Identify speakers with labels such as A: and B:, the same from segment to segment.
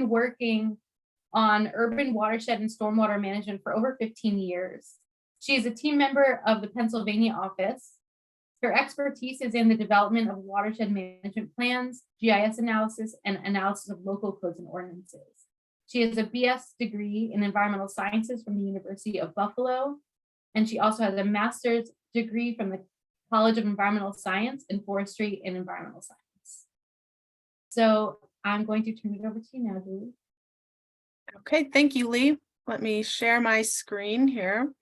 A: been working on urban watershed and stormwater management for over 15 years. She is a team member of the Pennsylvania office. Her expertise is in the development of watershed management plans, GIS analysis, and analysis of local codes and ordinances. She has a BS degree in environmental sciences from the University of Buffalo, and she also has a master's degree from the College of Environmental Science in Forestry and Environmental Science. So I'm going to turn it over to you now, Julie.
B: Okay, thank you, Lee. Let me share my screen here.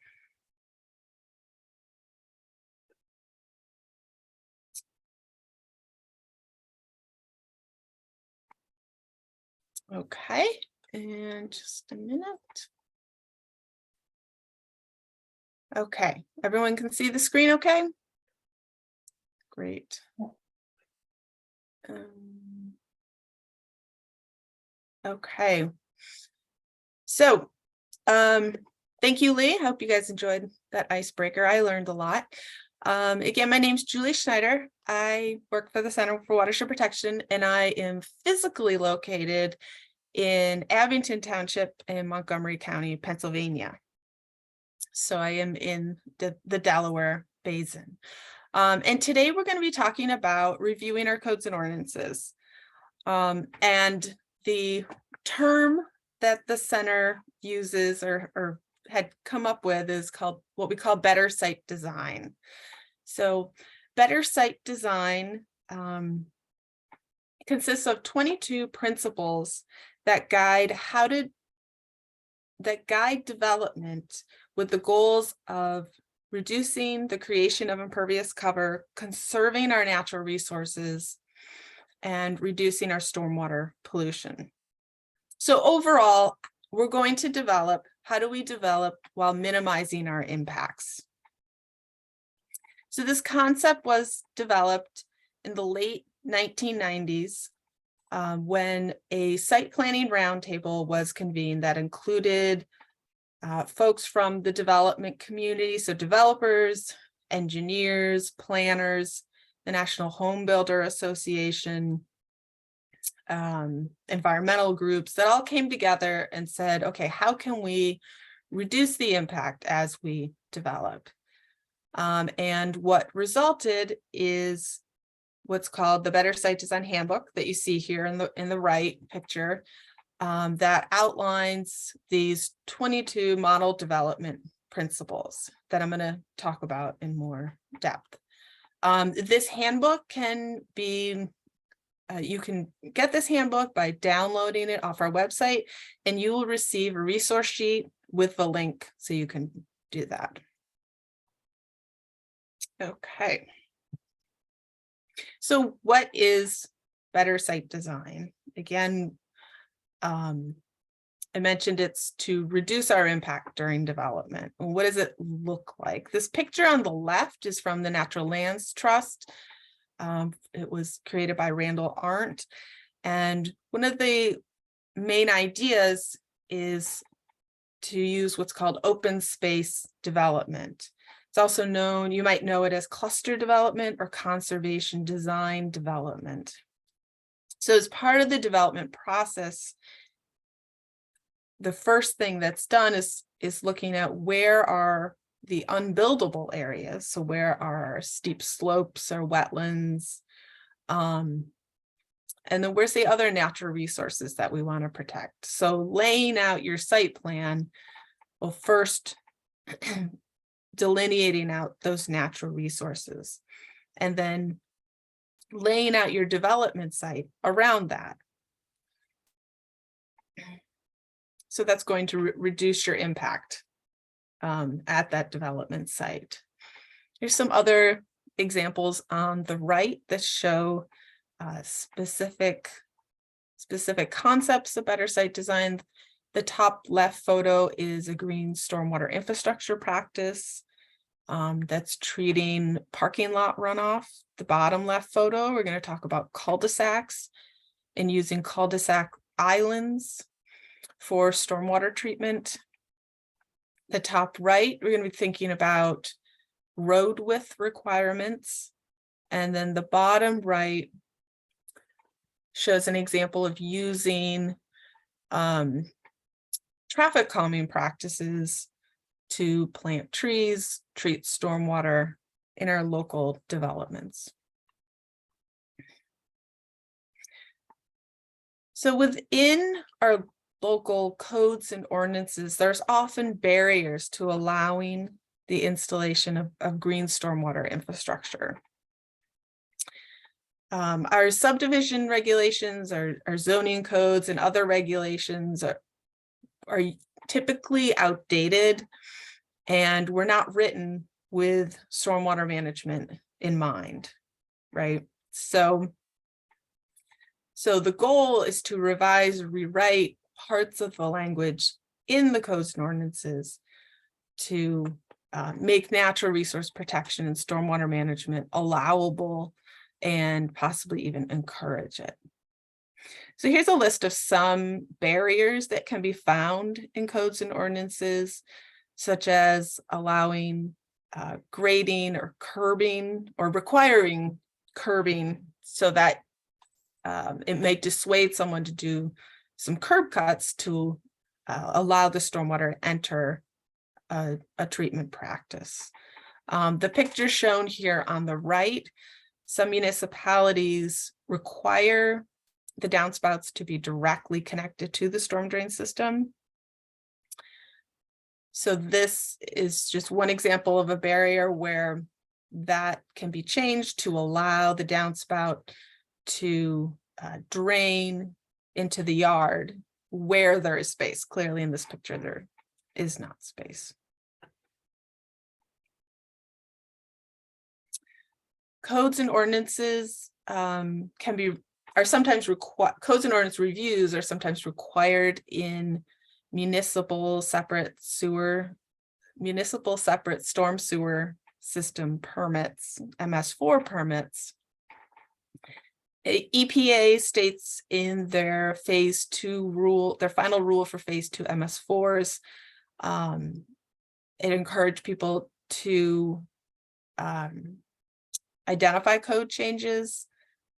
B: Okay, and just a minute. Okay, everyone can see the screen okay? Great. Okay. So, thank you, Lee. Hope you guys enjoyed that icebreaker. I learned a lot. Again, my name's Julie Schneider. I work for the Center for Watershed Protection, and I am physically located in Abington Township in Montgomery County, Pennsylvania. So I am in the Delaware Basin. And today we're going to be talking about reviewing our codes and ordinances. And the term that the center uses or had come up with is called what we call better site design. So better site design consists of 22 principles that guide development with the goals of reducing the creation of impervious cover, conserving our natural resources, and reducing our stormwater pollution. So overall, we're going to develop, how do we develop while minimizing our impacts? So this concept was developed in the late 1990s when a site planning roundtable was convened that included folks from the development community, so developers, engineers, planners, the National Home Builder Association, environmental groups that all came together and said, okay, how can we reduce the impact as we develop? And what resulted is what's called the Better Site Design Handbook that you see here in the right picture, that outlines these 22 model development principles that I'm going to talk about in more depth. This handbook can be, you can get this handbook by downloading it off our website, and you will receive a resource sheet with the link so you can do that. Okay. So what is better site design? Again, I mentioned it's to reduce our impact during development. What does it look like? This picture on the left is from the Natural Lands Trust. It was created by Randall Arndt. And one of the main ideas is to use what's called open space development. It's also known, you might know it as cluster development or conservation design development. So as part of the development process, the first thing that's done is looking at where are the unbuildable areas. So where are our steep slopes or wetlands? And then where's the other natural resources that we want to protect? So laying out your site plan, well, first delineating out those natural resources, and then laying out your development site around that. So that's going to reduce your impact at that development site. Here's some other examples on the right that show specific concepts of better site design. The top left photo is a green stormwater infrastructure practice that's treating parking lot runoff. The bottom left photo, we're going to talk about cul-de-sacs and using cul-de-sac islands for stormwater treatment. The top right, we're going to be thinking about road width requirements. And then the bottom right shows an example of using traffic calming practices to plant trees, treat stormwater in our local developments. So within our local codes and ordinances, there's often barriers to allowing the installation of green stormwater infrastructure. Our subdivision regulations, our zoning codes and other regulations are typically outdated, and were not written with stormwater management in mind, right? So the goal is to revise, rewrite parts of the language in the codes and ordinances to make natural resource protection and stormwater management allowable and possibly even encourage it. So here's a list of some barriers that can be found in codes and ordinances, such as allowing grading or curbing, or requiring curbing so that it may dissuade someone to do some curb cuts to allow the stormwater to enter a treatment practice. The picture shown here on the right, some municipalities require the downspouts to be directly connected to the storm drain system. So this is just one example of a barrier where that can be changed to allow the downspout to drain into the yard where there is space. Clearly in this picture, there is not space. Codes and ordinances are sometimes required. Codes and ordinance reviews are sometimes required in municipal separate storm sewer system permits, MS4 permits. EPA states in their phase 2 rule, their final rule for phase 2 MS4s, it encouraged people to identify code changes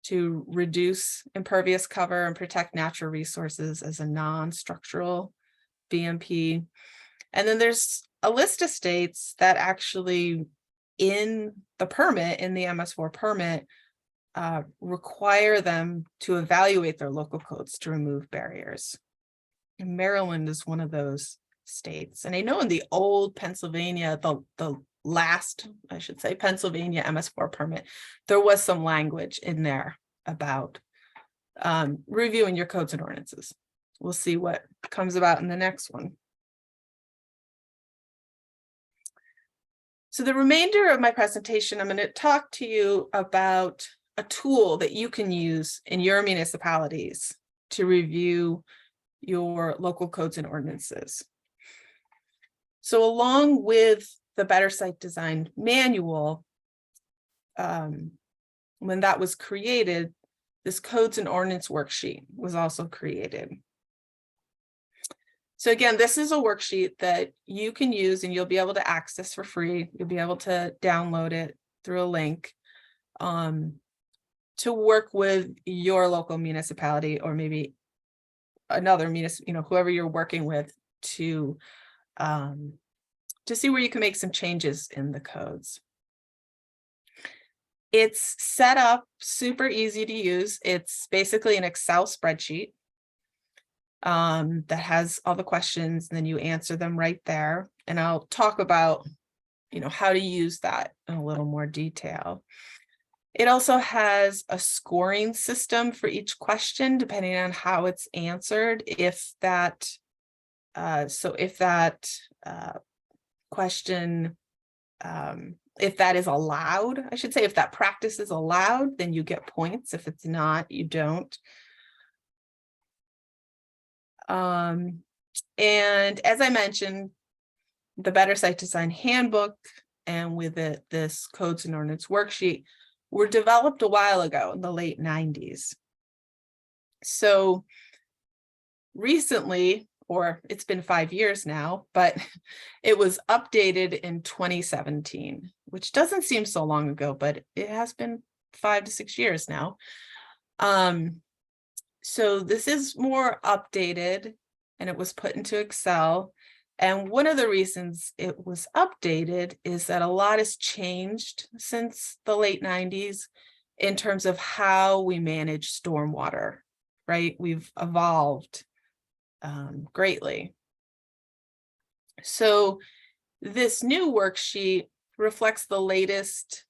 B: to reduce impervious cover and protect natural resources as a non-structural BMP. And then there's a list of states that actually in the permit, in the MS4 permit, require them to evaluate their local codes to remove barriers. And Maryland is one of those states. And I know in the old Pennsylvania, the last, I should say, Pennsylvania MS4 permit, there was some language in there about reviewing your codes and ordinances. We'll see what comes about in the next one. So the remainder of my presentation, I'm going to talk to you about a tool that you can use in your municipalities to review your local codes and ordinances. So along with the Better Site Design Manual, when that was created, this codes and ordinance worksheet was also created. So again, this is a worksheet that you can use and you'll be able to access for free. You'll be able to download it through a link to work with your local municipality, or maybe another municipality, whoever you're working with, to see where you can make some changes in the codes. It's set up super easy to use. It's basically an Excel spreadsheet that has all the questions, and then you answer them right there. And I'll talk about, how to use that in a little more detail. It also has a scoring system for each question, depending on how it's answered. If that question, if that is allowed, I should say, if that practice is allowed, then you get points. If it's not, you don't. And as I mentioned, the Better Site Design Handbook, and with it, this codes and ordinance worksheet, were developed a while ago in the late 90s. So recently, or it's been 5 years now, but it was updated in 2017, which doesn't seem so long ago, but it has been 5 to 6 years now. So this is more updated and it was put into Excel. And one of the reasons it was updated is that a lot has changed since the late 90s in terms of how we manage stormwater, right? We've evolved greatly. So this new worksheet reflects the latest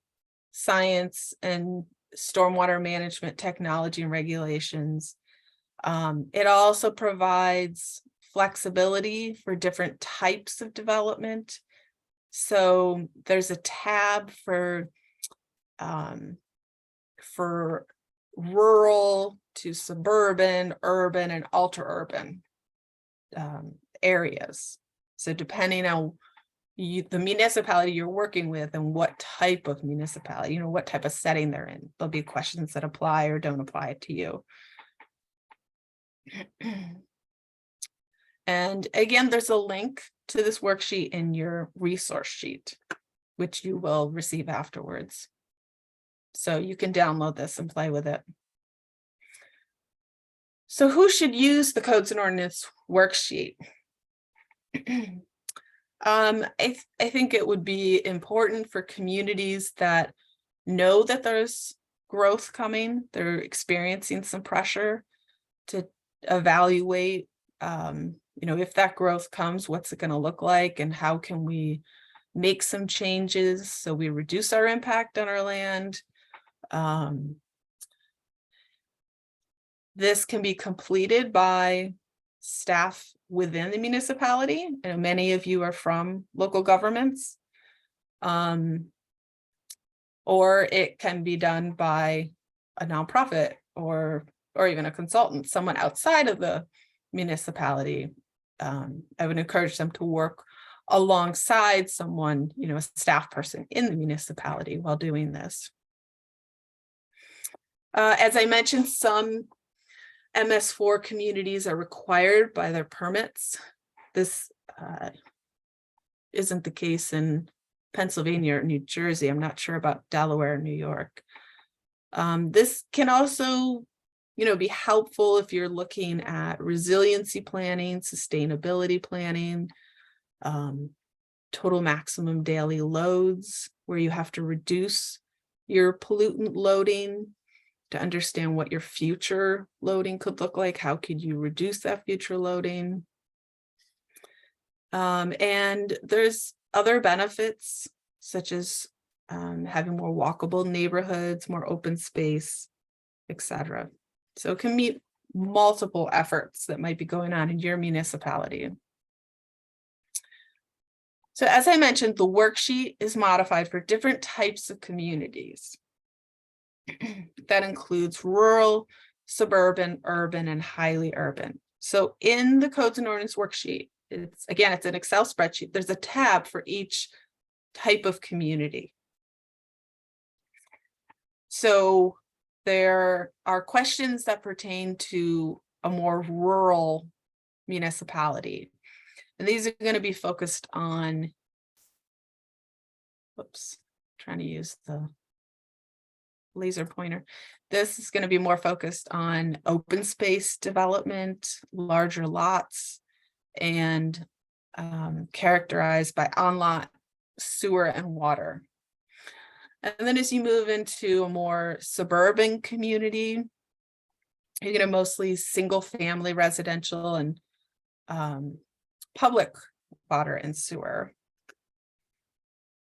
B: science and stormwater management technology and regulations. It also provides flexibility for different types of development. So there's a tab for rural to suburban, urban, and ultra-urban areas. So depending on the municipality you're working with and what type of municipality, what type of setting they're in, there'll be questions that apply or don't apply to you. And again, there's a link to this worksheet in your resource sheet, which you will receive afterwards. So you can download this and play with it. So who should use the Codes and Ordinance worksheet? I think it would be important for communities that know that there's growth coming, they're experiencing some pressure to evaluate, if that growth comes, what's it going to look like and how can we make some changes so we reduce our impact on our land. This can be completed by staff within the municipality. And many of you are from local governments. Or it can be done by a nonprofit or even a consultant, someone outside of the municipality. I would encourage them to work alongside someone, a staff person in the municipality while doing this. As I mentioned, some MS4 communities are required by their permits. This isn't the case in Pennsylvania or New Jersey. I'm not sure about Delaware or New York. This can also, be helpful if you're looking at resiliency planning, sustainability planning, total maximum daily loads, where you have to reduce your pollutant loading to understand what your future loading could look like. How could you reduce that future loading? And there's other benefits, such as having more walkable neighborhoods, more open space, etc. So it can meet multiple efforts that might be going on in your municipality. So as I mentioned, the worksheet is modified for different types of communities. That includes rural, suburban, urban, and highly urban. So in the Codes and Ordinance worksheet, it's an Excel spreadsheet. There's a tab for each type of community. So there are questions that pertain to a more rural municipality. And these are going to be focused on, trying to use the laser pointer. This is going to be more focused on open space development, larger lots, and characterized by on-lot sewer and water. And then as you move into a more suburban community, you're going to mostly single family residential and public water and sewer.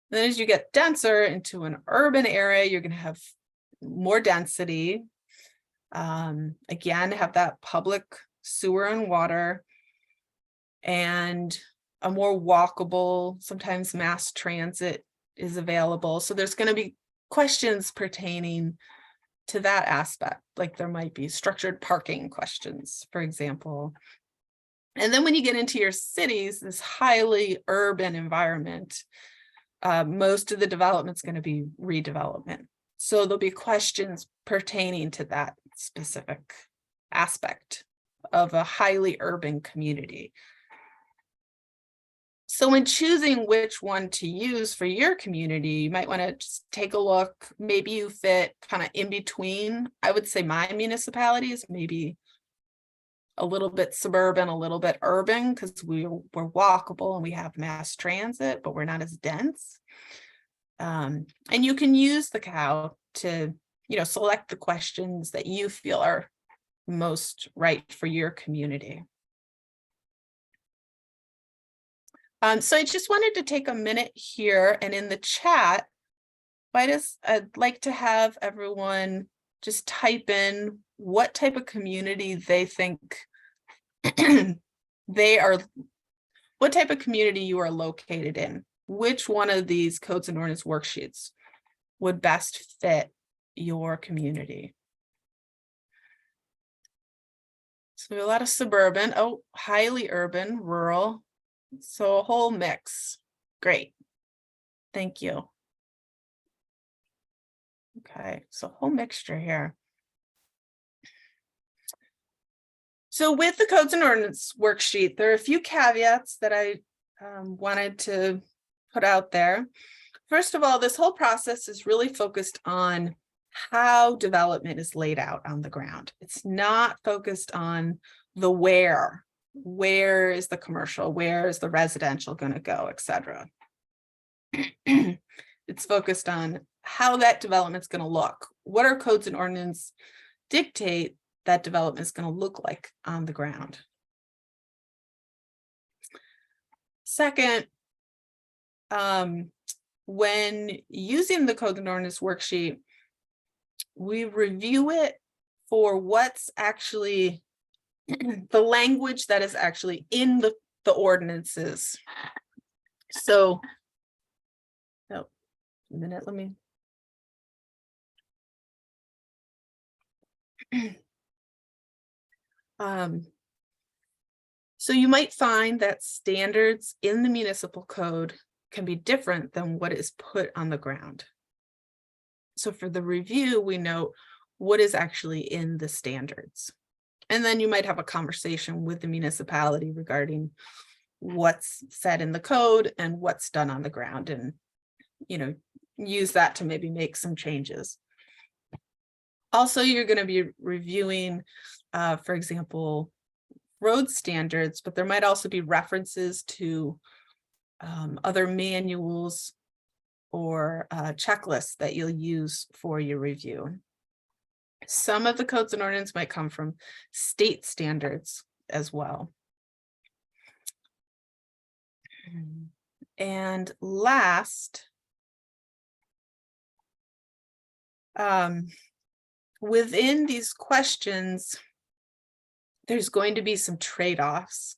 B: Then as you get denser into an urban area, you're going to have more density. Again, have that public sewer and water and a more walkable, sometimes mass transit is available. So there's going to be questions pertaining to that aspect, like there might be structured parking questions, for example. And then when you get into your cities, this highly urban environment, most of the development's going to be redevelopment. So there'll be questions pertaining to that specific aspect of a highly urban community. So when choosing which one to use for your community, you might want to just take a look. Maybe you fit kind of in between. I would say my municipalities, maybe a little bit suburban, a little bit urban, because we're walkable and we have mass transit, but we're not as dense. And you can use the cow to, select the questions that you feel are most right for your community. So I just wanted to take a minute here, and in the chat, I'd like to have everyone just type in what type of community they think what type of community you are located in. Which one of these codes and ordinance worksheets would best fit your community? So a lot of suburban, highly urban, rural, so a whole mix. Great, thank you. Okay, so a whole mixture here. So with the codes and ordinance worksheet, there are a few caveats that I wanted to put out there. First of all, this whole process is really focused on how development is laid out on the ground. It's not focused on the where. Where is the commercial? Where is the residential going to go, etc. It's focused on how that development's going to look. What are codes and ordinance dictate that development is going to look like on the ground? Second, when using the code and ordinance worksheet, we review it for what's actually the language that is actually in the ordinances. So, a minute, let me. So you might find that standards in the municipal code can be different than what is put on the ground. So for the review, we note what is actually in the standards. And then you might have a conversation with the municipality regarding what's said in the code and what's done on the ground, and use that to maybe make some changes. Also, you're going to be reviewing, for example, road standards, but there might also be references to other manuals or checklists that you'll use for your review. Some of the codes and ordinance might come from state standards as well. And last, within these questions, there's going to be some trade-offs,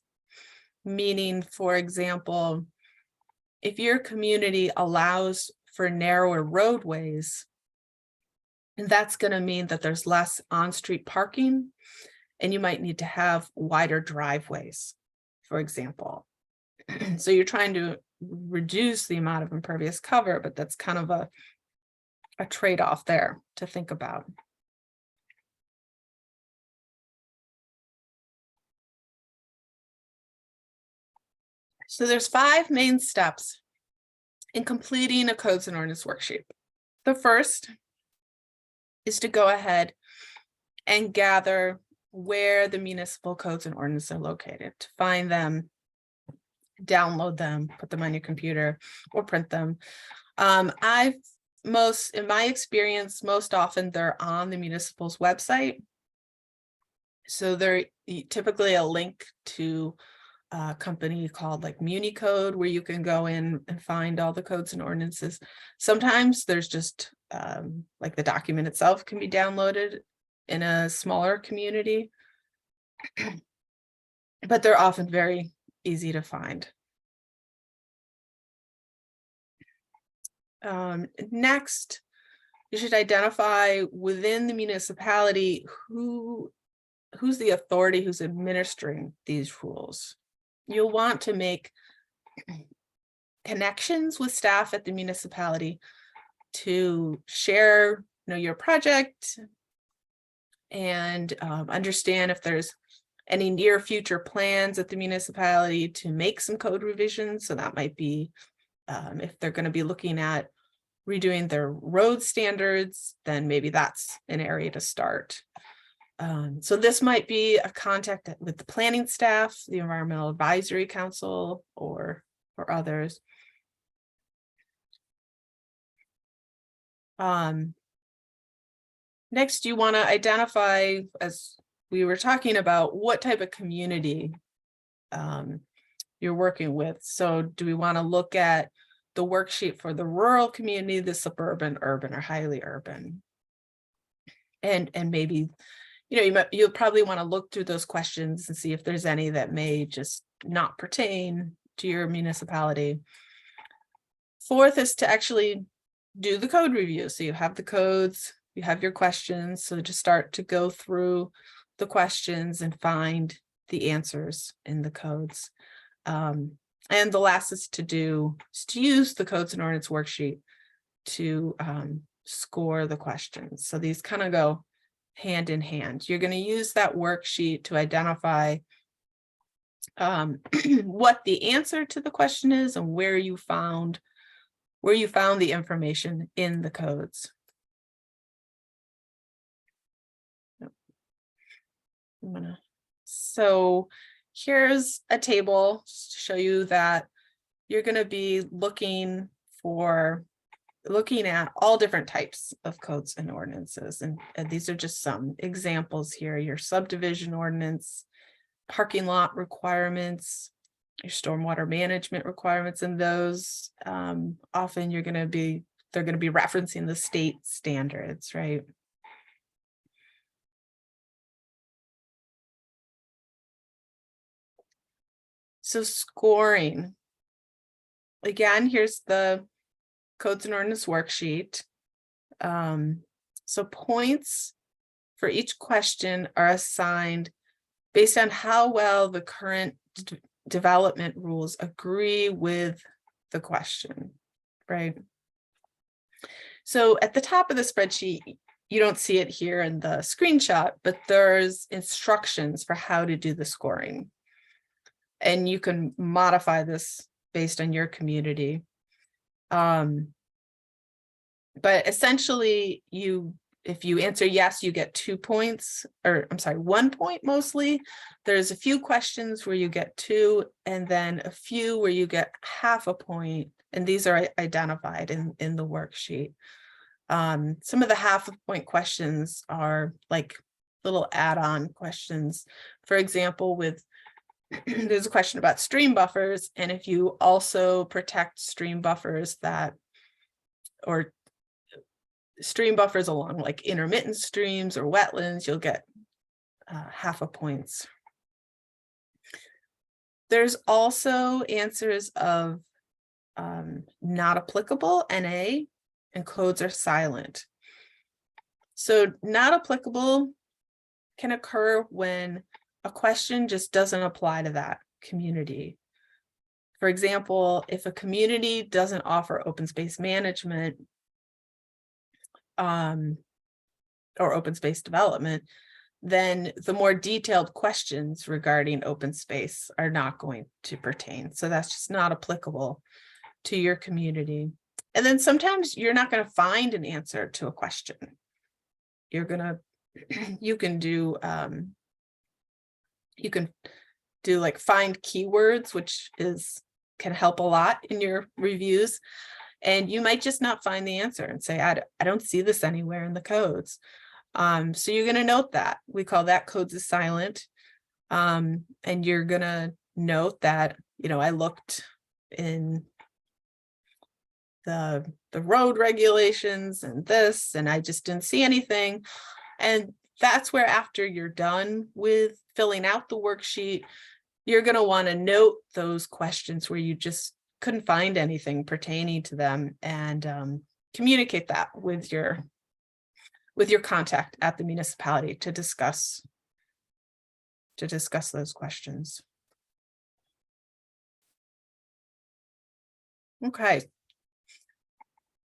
B: meaning, for example, if your community allows for narrower roadways, and that's going to mean that there's less on-street parking, and you might need to have wider driveways, for example. So you're trying to reduce the amount of impervious cover, but that's kind of a trade-off there to think about. So there's 5 main steps in completing a codes and ordinance worksheet. The first is to go ahead and gather where the municipal codes and ordinances are located, to find them, download them, put them on your computer, or print them. In my experience, most often they're on the municipal's website. So they're typically a link to a company called like MuniCode, where you can go in and find all the codes and ordinances. Sometimes there's just like the document itself can be downloaded in a smaller community, but they're often very easy to find. Next, you should identify within the municipality who's the authority who's administering these rules. You'll want to make connections with staff at the municipality to share, your project and understand if there's any near future plans at the municipality to make some code revisions. So that might be if they're going to be looking at redoing their road standards, then maybe that's an area to start. So this might be a contact with the planning staff, the Environmental Advisory Council, or others. Next, you want to identify, as we were talking about, what type of community you're working with. So do we want to look at the worksheet for the rural community, the suburban, urban, or highly urban? And maybe, you'll probably want to look through those questions and see if there's any that may just not pertain to your municipality. Fourth is to actually do the code review. So you have the codes, you have your questions. So just start to go through the questions and find the answers in the codes. And the last is to use the codes and ordinance worksheet to score the questions. So these kind of go hand in hand. You're going to use that worksheet to identify what the answer to the question is and where you found the information in the codes. So here's a table to show you that you're going to be looking at all different types of codes and ordinances. And these are just some examples here: your subdivision ordinance, parking lot requirements, your stormwater management requirements, and those often they're going to be referencing the state standards, right? So scoring. Again, here's the codes and ordinance worksheet. So points for each question are assigned based on how well the current development rules agree with the question, right? So at the top of the spreadsheet, you don't see it here in the screenshot, but there's instructions for how to do the scoring. And you can modify this based on your community. But essentially, if you answer yes, you get 2 points, or I'm sorry, 1 point mostly. There's a few questions where you get 2, and then a few where you get half a point. And these are identified in the worksheet. Some of the half a point questions are like little add-on questions. For example, there's a question about stream buffers, and if you also protect stream buffers or stream buffers along like intermittent streams or wetlands, you'll get half a points. There's also answers of not applicable, NA, and codes are silent. So not applicable can occur when a question just doesn't apply to that community. For example, if a community doesn't offer open space management or open space development, then the more detailed questions regarding open space are not going to pertain. So that's just not applicable to your community. And then sometimes you're not going to find an answer to a question. You can do like find keywords, which can help a lot in your reviews. And you might just not find the answer and say, I don't see this anywhere in the codes. So you're going to note that. We call that codes is silent. And you're going to note that, I looked in the road regulations and this, and I just didn't see anything. And that's where, after you're done with filling out the worksheet, you're going to want to note those questions where you just couldn't find anything pertaining to them, and communicate that with your contact at the municipality to discuss those questions. Okay.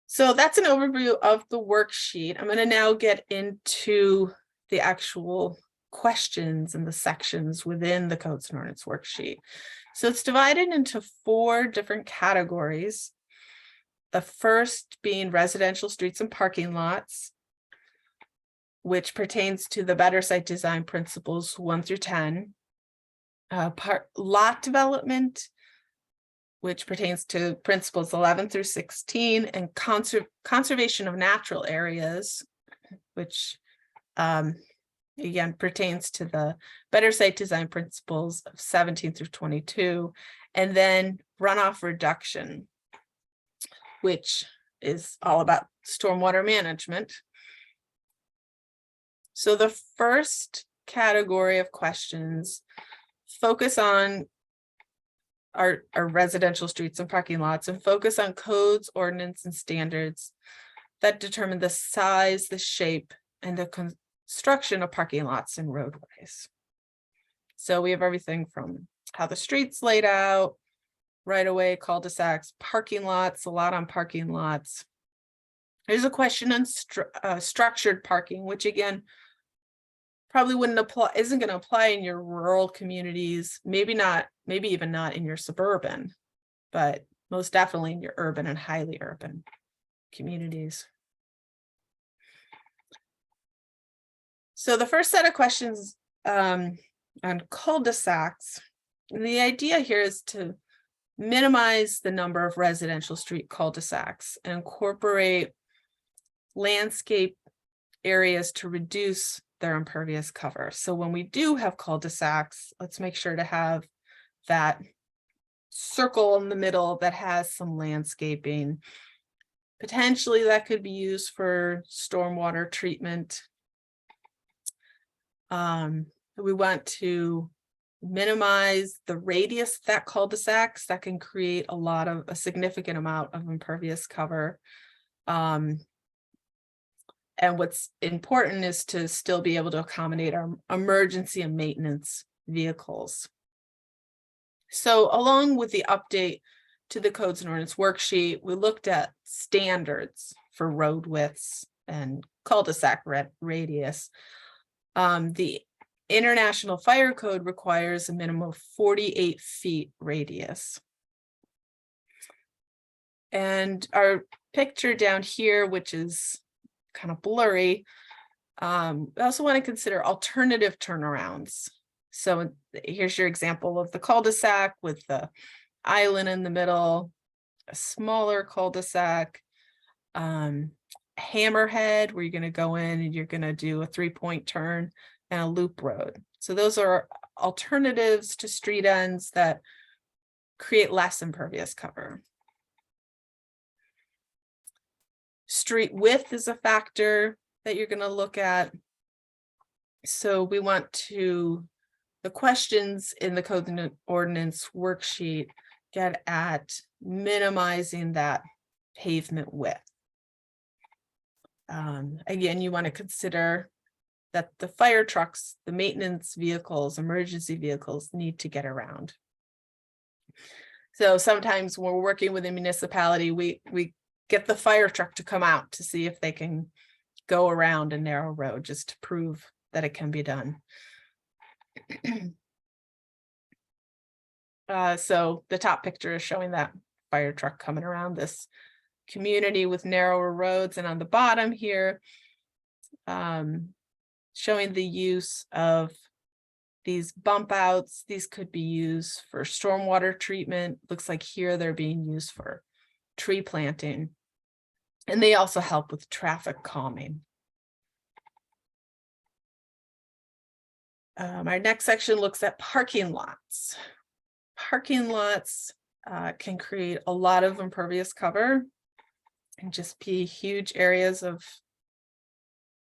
B: So that's an overview of the worksheet. I'm going to now get into the actual questions and the sections within the codes and ordinance worksheet. So it's divided into 4 different categories. The first being residential streets and parking lots. which pertains to the better site design principles 1 through 10. Lot development, which pertains to principles 11 through 16, and conservation of natural areas, which again pertains to the better site design principles of 17 through 22, and then runoff reduction, which is all about stormwater management. So the first category of questions focus on our residential streets and parking lots, and focus on codes, ordinance, and standards that determine the size, the shape, and the construction of parking lots and roadways. So we have everything from how the street's laid out, right away, cul-de-sacs, parking lots, a lot on parking lots. There's a question on structured parking, which again, probably wouldn't apply, isn't going to apply in your rural communities, maybe even not in your suburban, but most definitely in your urban and highly urban communities. So the first set of questions on cul-de-sacs, and the idea here is to minimize the number of residential street cul-de-sacs and incorporate landscape areas to reduce their impervious cover. So when we do have cul-de-sacs, let's make sure to have that circle in the middle that has some landscaping. Potentially that could be used for stormwater treatment. We want to minimize the radius of that cul-de-sacs that can create a significant amount of impervious cover. And what's important is to still be able to accommodate our emergency and maintenance vehicles. So along with the update to the codes and ordinance worksheet, we looked at standards for road widths and cul-de-sac radius. The International Fire Code requires a minimum of 48 feet radius. And our picture down here, which is kind of blurry, I also want to consider alternative turnarounds. So here's your example of the cul-de-sac with the island in the middle, a smaller cul-de-sac, hammerhead where you're going to go in and you're going to do a 3-point turn, and a loop road. So those are alternatives to street ends that create less impervious cover. Street width is a factor that you're going to look at. So we want to, the questions in the code and ordinance worksheet get at minimizing that pavement width. Again, you want to consider that the fire trucks, the maintenance vehicles, emergency vehicles need to get around. So sometimes when we're working with a municipality, we get the fire truck to come out to see if they can go around a narrow road just to prove that it can be done. So the top picture is showing that fire truck coming around this community with narrower roads, and on the bottom here, showing the use of these bump outs. These could be used for stormwater treatment. Looks like here they're being used for tree planting, and they also help with traffic calming. Our next section looks at parking lots. Parking lots can create a lot of impervious cover and just be huge areas of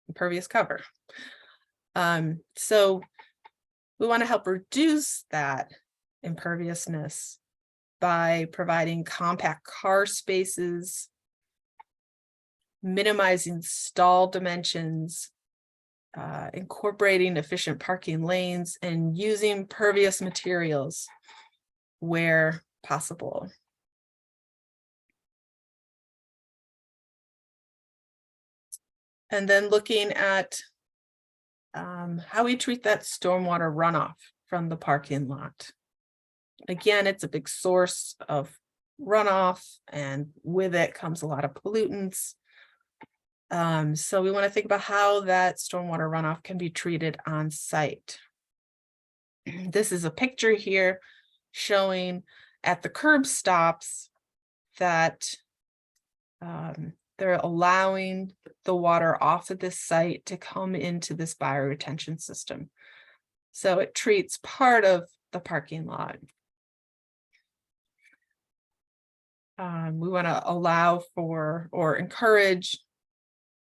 B: impervious cover. So we want to help reduce that imperviousness by providing compact car spaces, minimizing stall dimensions, incorporating efficient parking lanes, and using pervious materials where possible. And then looking at how we treat that stormwater runoff from the parking lot. Again, it's a big source of runoff, and with it comes a lot of pollutants. So we want to think about how that stormwater runoff can be treated on site. This is a picture here showing at the curb stops that they're allowing the water off of this site to come into this bioretention system. So it treats part of the parking lot. We want to allow for or encourage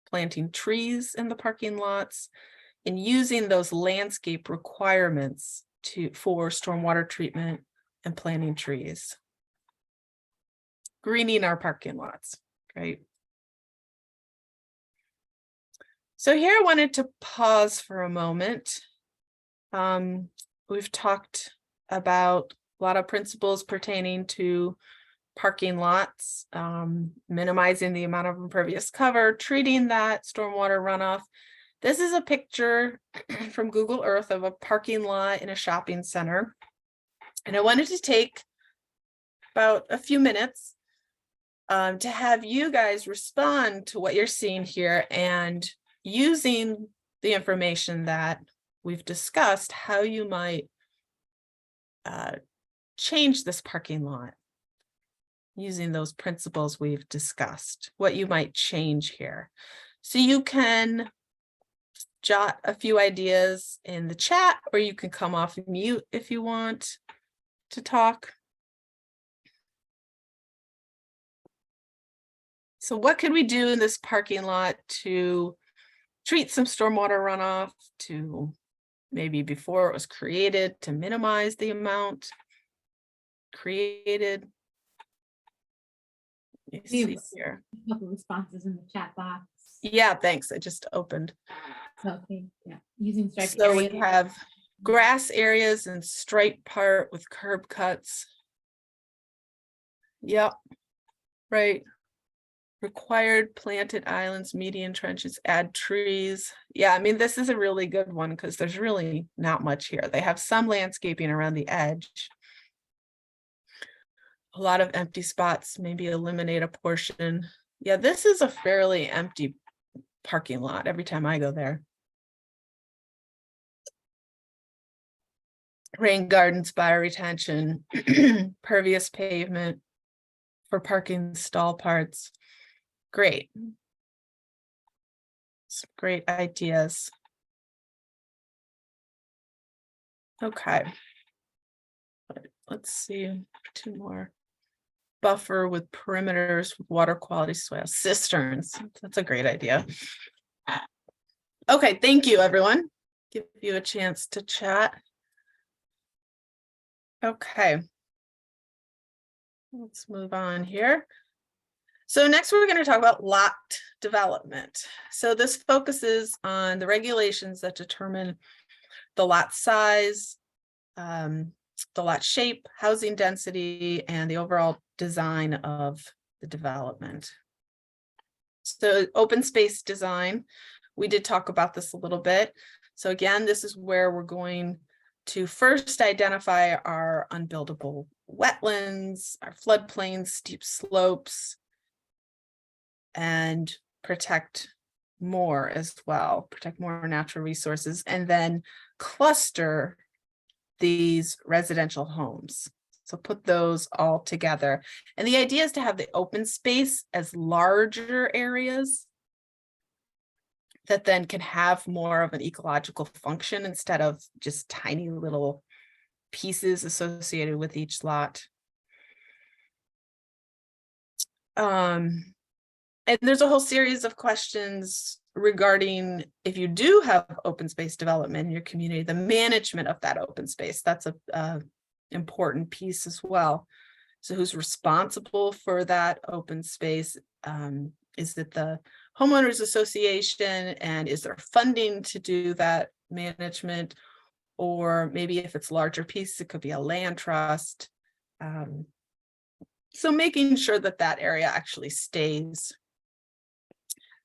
B: planting trees in the parking lots and using those landscape requirements for stormwater treatment and planting trees. Greening our parking lots, right? So here I wanted to pause for a moment. We've talked about a lot of principles pertaining to parking lots, minimizing the amount of impervious cover, treating that stormwater runoff. This is a picture from Google Earth of a parking lot in a shopping center. And I wanted to take about a few minutes to have you guys respond to what you're seeing here, and using the information that we've discussed, how you might change this parking lot using those principles we've discussed, what you might change here. So you can jot a few ideas in the chat, or you can come off mute if you want to talk. So what could we do in this parking lot to treat some stormwater runoff, to maybe before it was created, to minimize the amount created? Let me see here.
A: A couple responses in the chat box.
B: Yeah, thanks. I just opened.
A: Okay, yeah, using striped
B: So
A: areas.
B: we have grass areas and striped part with curb cuts. Yep, right. Required planted islands, median trenches, add trees. Yeah, I mean, this is a really good one because there's really not much here. They have some landscaping around the edge. A lot of empty spots, maybe eliminate a portion. Yeah, this is a fairly empty parking lot every time I go there. Rain gardens, bioretention, pervious pavement for parking stall parts. Great. Some great ideas. Okay. Let's see, 2 more. Buffer with perimeters with water quality soil cisterns. That's a great idea. Okay, thank you, everyone. Give you a chance to chat. Okay. Let's move on here. So next we're going to talk about lot development. So this focuses on the regulations that determine the lot size, the lot shape, housing density, and the overall design of the development. So open space design, we did talk about this a little bit. So again, this is where we're going to first identify our unbuildable wetlands, our floodplains, steep slopes, and protect more as well, protect more natural resources, and then cluster these residential homes. So put those all together. And the idea is to have the open space as larger areas that then can have more of an ecological function instead of just tiny little pieces associated with each lot. And there's a whole series of questions regarding if you do have open space development in your community, the management of that open space. That's a important piece as well. So who's responsible for that open space? Is it the homeowners association, and is there funding to do that management? Or maybe if it's larger pieces, it could be a land trust. So making sure that that area actually stays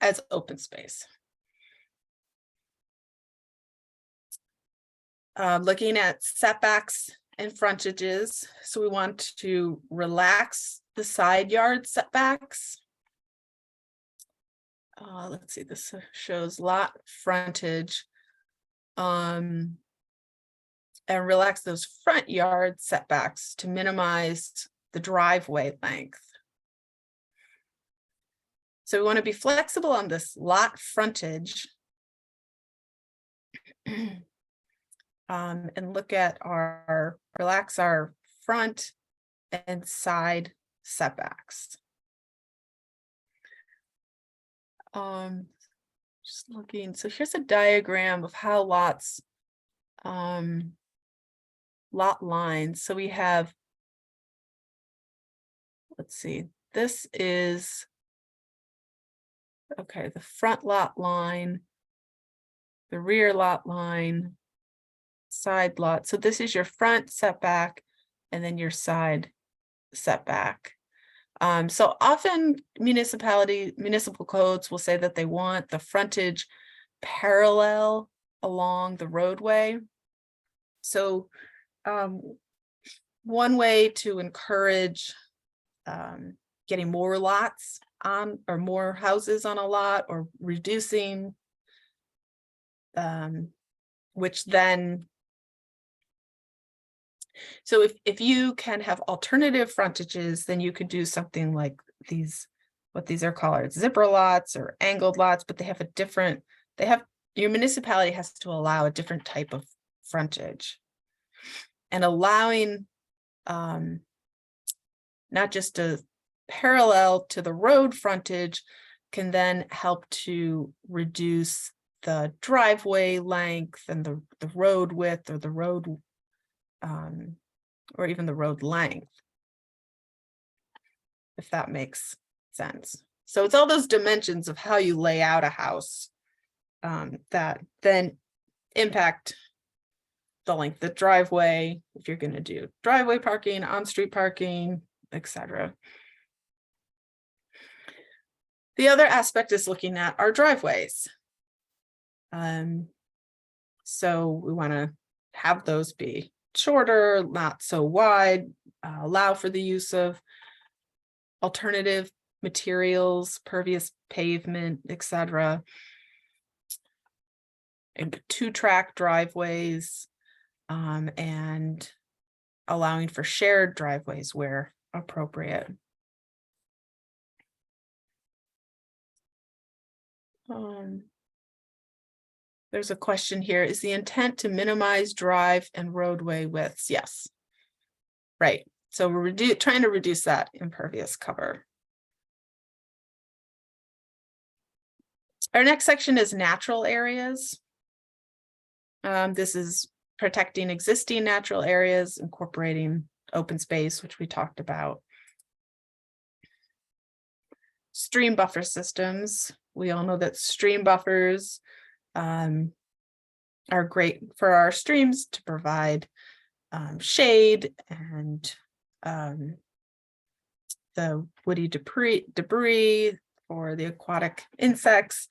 B: as open space. Looking at setbacks and frontages. So we want to relax the side yard setbacks. let's see, this shows lot frontage. And relax those front yard setbacks to minimize the driveway length. So we want to be flexible on this lot frontage. And look at relax our front and side setbacks. Just looking, so here's a diagram of how lots, lot lines. So we have, let's see, this is, okay, the front lot line, the rear lot line, side lot. So this is your front setback and then your side setback. So often municipal codes will say that they want the frontage parallel along the roadway. So one way to encourage getting more lots on, or more houses on a lot, or reducing, which then, so if you can have alternative frontages, then you could do something like these, what these are called, zipper lots or angled lots, but they have a different, your municipality has to allow a different type of frontage. And allowing not just a parallel to the road frontage can then help to reduce the driveway length and the road width, or the road or even the road length, if that makes sense. So it's all those dimensions of how you lay out a house that then impact the length of the driveway, if you're going to do driveway parking, on-street parking, etc. The other aspect is looking at our driveways. So we want to have those be shorter, not so wide, allow for the use of alternative materials, pervious pavement, etc. And 2-track driveways, and allowing for shared driveways where appropriate. There's a question here. Is the intent to minimize drive and roadway widths? Yes. Right. So we're trying to reduce that impervious cover. Our next section is natural areas. This is protecting existing natural areas, incorporating open space, which we talked about. Stream buffer systems. We all know that stream buffers are great for our streams to provide shade and the woody debris or the aquatic insects.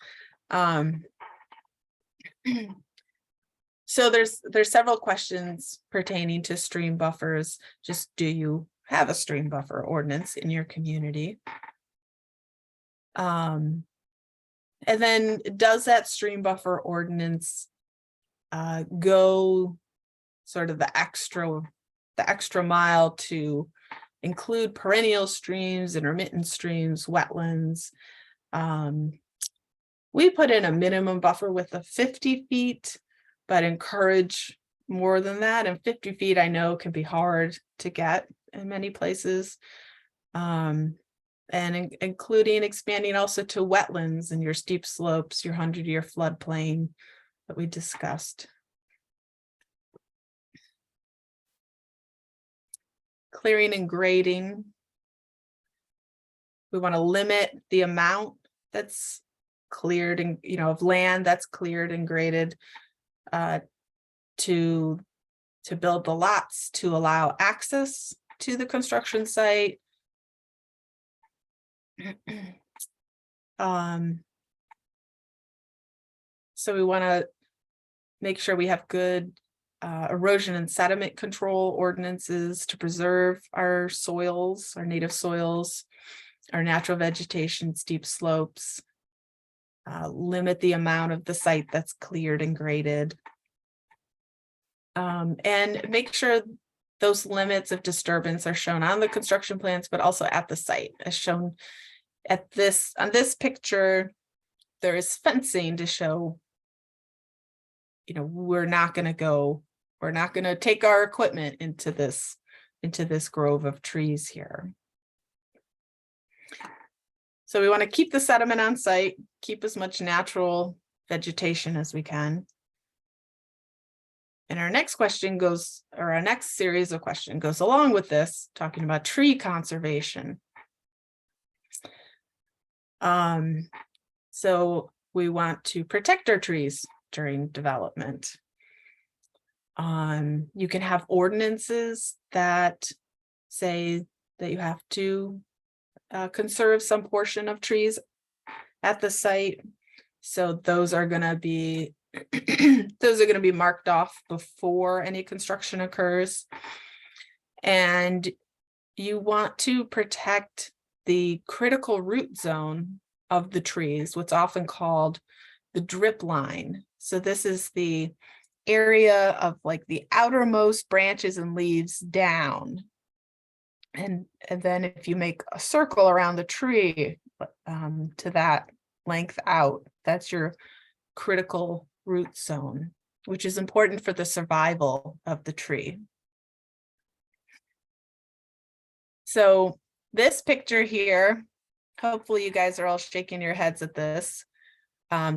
B: So there's several questions pertaining to stream buffers. Just, do you have a stream buffer ordinance in your community? And then, does that stream buffer ordinance go sort of the extra mile to include perennial streams, intermittent streams, wetlands? We put in a minimum buffer with a 50 feet, but encourage more than that. And 50 feet, I know, can be hard to get in many places. And including expanding also to wetlands and your steep slopes, your 100-year floodplain that we discussed. Clearing and grading. We want to limit the amount that's cleared and, of land that's cleared and graded to build the lots to allow access to the construction site. So we want to make sure we have good erosion and sediment control ordinances to preserve our soils, our native soils, our natural vegetation, steep slopes. limit the amount of the site that's cleared and graded. And make sure those limits of disturbance are shown on the construction plans, but also at the site, as shown on this picture. There is fencing to show, we're not going to take our equipment into this grove of trees here. So we want to keep the sediment on site, keep as much natural vegetation as we can. And our next series of questions goes along with this, talking about tree conservation. So we want to protect our trees during development. You can have ordinances that say that you have to conserve some portion of trees at the site. So those are going to be marked off before any construction occurs. And you want to protect the critical root zone of the trees, what's often called the drip line. So this is the area of like the outermost branches and leaves down. And then if you make a circle around the tree to that length out, that's your critical root zone, which is important for the survival of the tree. So this picture here, hopefully you guys are all shaking your heads at this.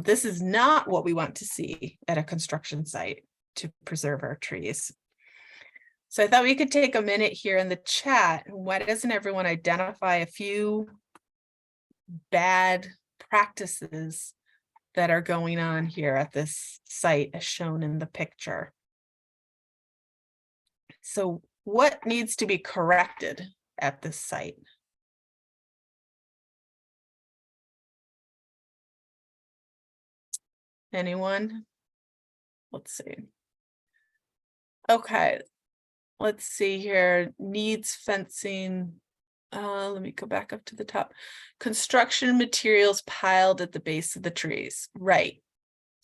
B: This is not what we want to see at a construction site to preserve our trees. So I thought we could take a minute here in the chat. Why doesn't everyone identify a few bad practices that are going on here at this site as shown in the picture? So what needs to be corrected at this site? Anyone? Let's see. Okay, let's see here. Needs fencing. Let me go back up to the top. Construction materials piled at the base of the trees. Right.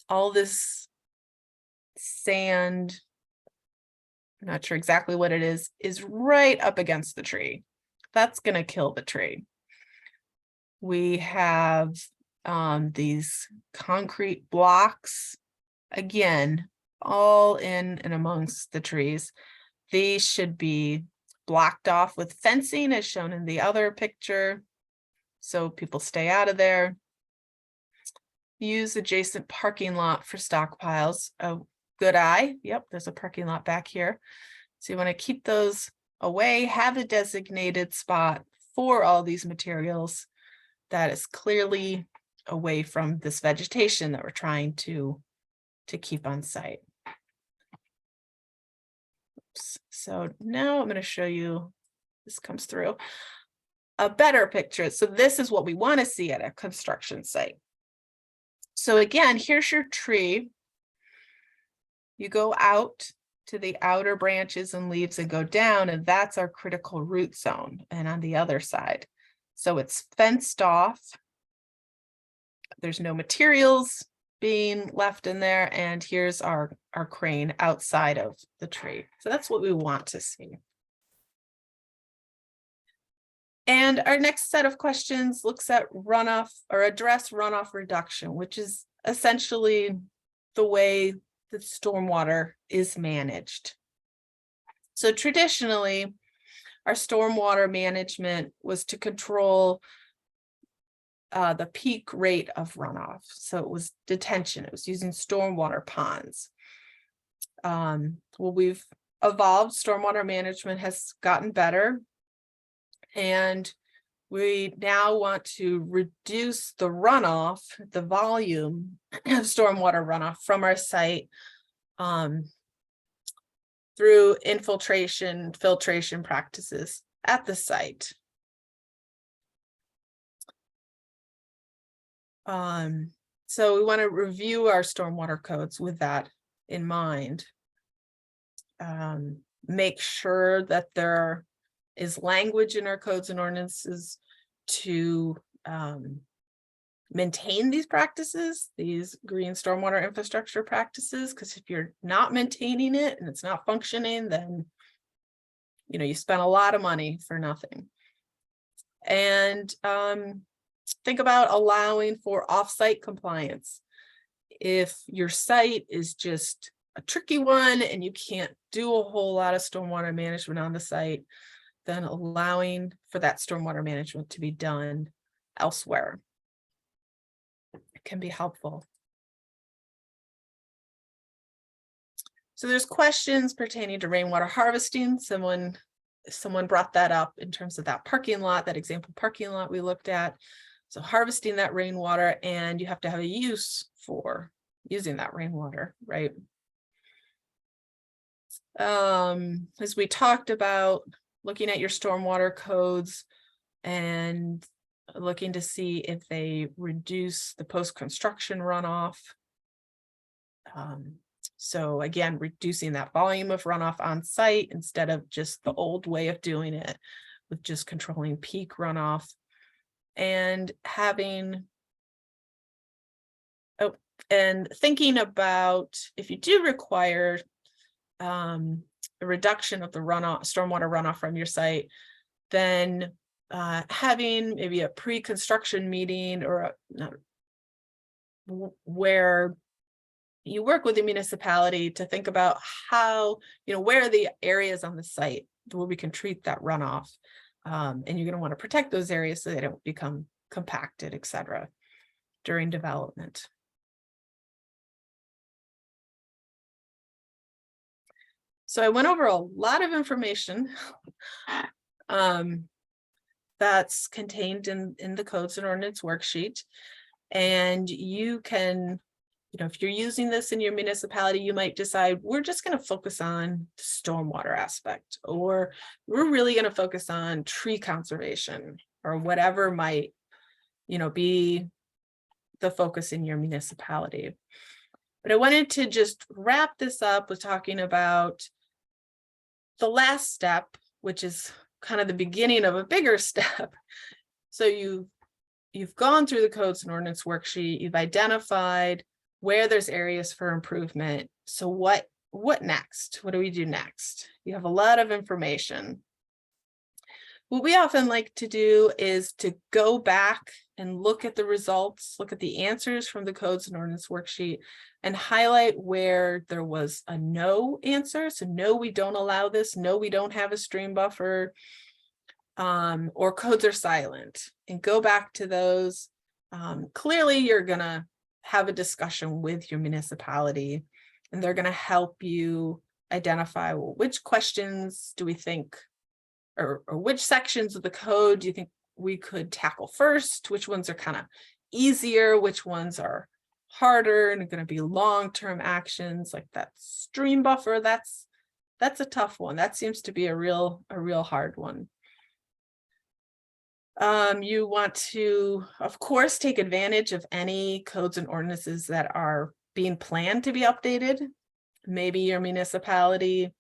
B: All this sand, I'm not sure exactly what it is right up against the tree. That's going to kill the tree. We have these concrete blocks, again, all in and amongst the trees. These should be blocked off with fencing as shown in the other picture, so people stay out of there. Use adjacent parking lot for stockpiles. Oh, good eye. Yep, there's a parking lot back here. So you want to keep those away, have a designated spot for all these materials that is clearly away from this vegetation that we're trying to keep on site. Oops. So now I'm going to show you, this comes through, a better picture. So this is what we want to see at a construction site. So again, here's your tree. You go out to the outer branches and leaves and go down, and that's our critical root zone. And on the other side, so it's fenced off. There's no materials being left in there. And here's our crane outside of the tree. So that's what we want to see. And our next set of questions looks at runoff or address runoff reduction, which is essentially the way that stormwater is managed. So traditionally, our stormwater management was to control the peak rate of runoff. So it was detention. It was using stormwater ponds. Well, we've evolved. Stormwater management has gotten better. And we now want to reduce the runoff, the volume of stormwater runoff from our site through infiltration, filtration practices at the site. So we want to review our stormwater codes with that in mind. Make sure that there is language in our codes and ordinances to maintain these practices, these green stormwater infrastructure practices, because if you're not maintaining it and it's not functioning, then you spent a lot of money for nothing. And think about allowing for off-site compliance. If your site is just a tricky one and you can't do a whole lot of stormwater management on the site, then allowing for that stormwater management to be done elsewhere can be helpful. So there's questions pertaining to rainwater harvesting. Someone brought that up in terms of that parking lot, that example parking lot we looked at. So harvesting that rainwater, and you have to have a use for using that rainwater, right? As we talked about, looking at your stormwater codes and looking to see if they reduce the post-construction runoff. So again, reducing that volume of runoff on site instead of just the old way of doing it with just controlling peak runoff, and thinking about if you do require a reduction of the stormwater runoff from your site, then having maybe a pre-construction meeting or where you work with the municipality to think about how, where are the areas on the site where we can treat that runoff. And you're going to want to protect those areas so they don't become compacted, et cetera, during development. So I went over a lot of information that's contained in the codes and ordinance worksheet. And you can, if you're using this in your municipality, you might decide we're just going to focus on the stormwater aspect, or we're really going to focus on tree conservation, or whatever might, be the focus in your municipality. But I wanted to just wrap this up with talking about the last step, which is kind of the beginning of a bigger step. So you've gone through the codes and ordinance worksheet, you've identified where there's areas for improvement. So what next? What do we do next? You have a lot of information. What we often like to do is to go back and look at the results, look at the answers from the codes and ordinance worksheet, and highlight where there was a no answer. So no, we don't allow this. No, we don't have a stream buffer, or codes are silent, and go back to those. Clearly, you're going to have a discussion with your municipality, and they're going to help you identify, well, which questions do we think, or which sections of the code do you think we could tackle first? Which ones are kind of easier? Which ones are harder and going to be long-term actions, like that stream buffer? That's a tough one. That seems to be a real hard one. You want to, of course, take advantage of any codes and ordinances that are being planned to be updated. Maybe your municipality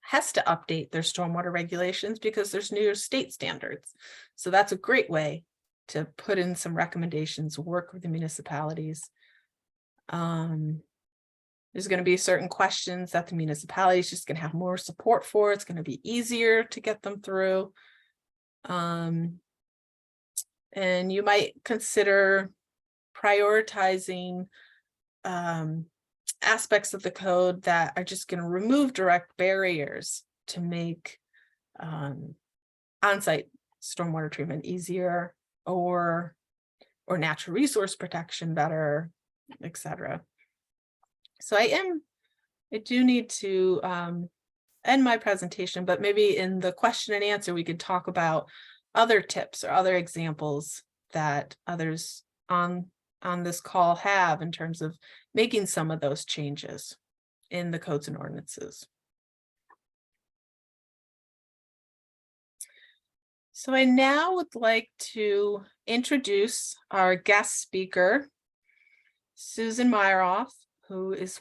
B: has to update their stormwater regulations because there's new state standards. So that's a great way to put in some recommendations, work with the municipalities. There's going to be certain questions that the municipality is just going to have more support for. It's going to be easier to get them through. And you might consider prioritizing aspects of the code that are just going to remove direct barriers to make on-site stormwater treatment easier, or natural resource protection better, etc. So I do need to end my presentation, but maybe in the question and answer, we could talk about other tips or other examples that others on this call have in terms of making some of those changes in the codes and ordinances. So I now would like to introduce our guest speaker, Susan Meyerhoff, who is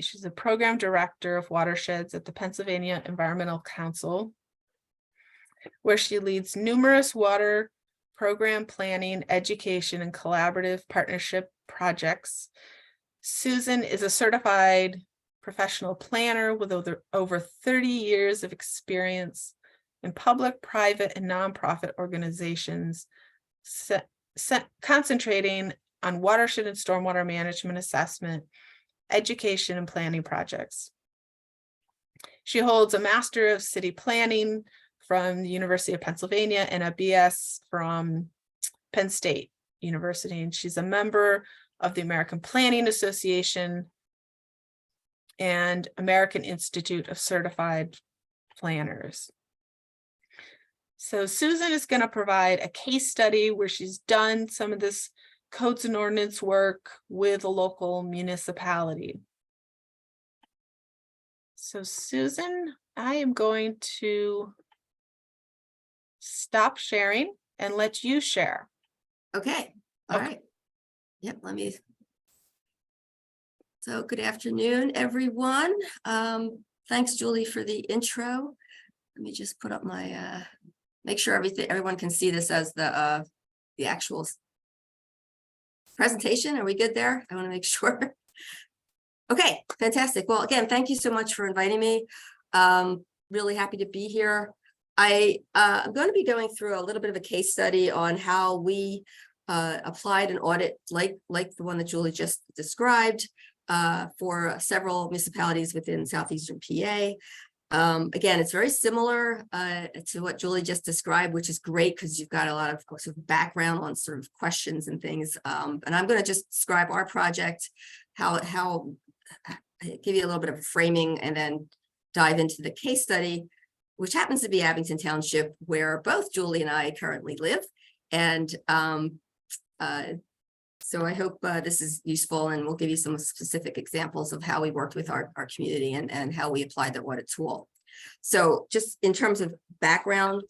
B: she's a program director of watersheds at the Pennsylvania Environmental Council, where she leads numerous water program planning, education, and collaborative partnership projects. Susan is a certified professional planner with over 30 years of experience in public, private, and nonprofit organizations, concentrating on watershed and stormwater management assessment, education, and planning projects. She holds a Master of City Planning from the University of Pennsylvania and a BS from Penn State University, and she's a member of the American Planning Association and American Institute of Certified Planners. So Susan is going to provide a case study where she's done some of this codes and ordinance work with a local municipality. So Susan, I am going to stop sharing and let you share.
C: Okay. All right. Yep. So good afternoon, everyone. Thanks, Julie, for the intro. Let me just put up my, make sure everyone can see this as the actual presentation. Are we good there? I want to make sure. Okay, fantastic. Well, again, thank you so much for inviting me. Really happy to be here. I'm going to be going through a little bit of a case study on how we applied an audit like the one that Julie just described for several municipalities within southeastern PA. Again, it's very similar to what Julie just described, which is great because you've got a lot of sort of background on sort of questions and things. And I'm going to just describe our project, how give you a little bit of a framing and then dive into the case study, which happens to be Abington Township, where both Julie and I currently live. And so I hope this is useful, and we'll give you some specific examples of how we worked with our community and how we applied the audit tool. So just in terms of background,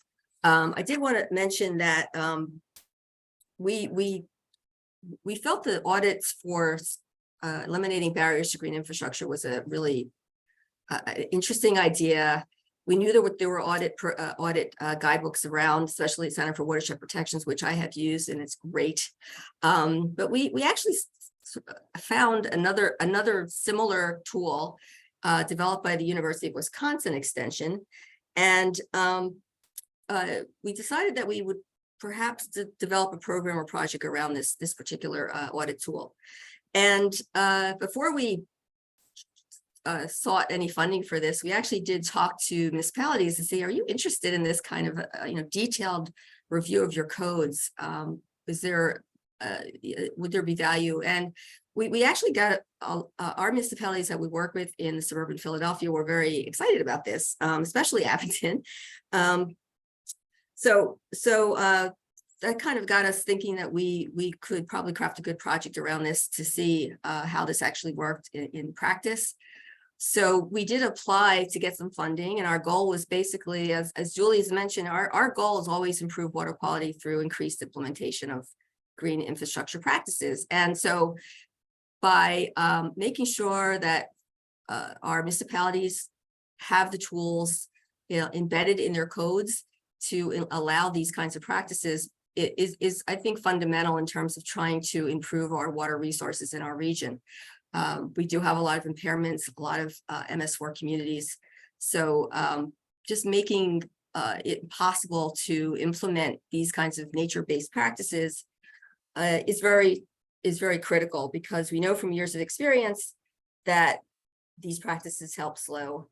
C: I did want to mention that we felt the audits for eliminating barriers to green infrastructure was a really interesting idea. We knew there were audit guidebooks around, especially Center for Watershed Protections, which I have used, and it's great. But we actually found another similar tool developed by the University of Wisconsin Extension, and we decided that we would perhaps develop a program or project around this particular audit tool. And before we sought any funding for this, we actually did talk to municipalities to say, are you interested in this kind of detailed review of your codes? Is there would there be value? And we actually got our municipalities that we work with in suburban Philadelphia were very excited about this, especially Abington. So that kind of got us thinking that we could probably craft a good project around this to see how this actually worked in practice. So we did apply to get some funding, and our goal was basically, as Julie's mentioned, our goal is always improve water quality through increased implementation of green infrastructure practices. And so by making sure that our municipalities have the tools embedded in their codes to allow these kinds of practices, it is, I think, fundamental in terms of trying to improve our water resources in our region. We do have a lot of impairments, a lot of MS4 communities. So just making it possible to implement these kinds of nature-based practices is very critical, because we know from years of experience that these practices help slow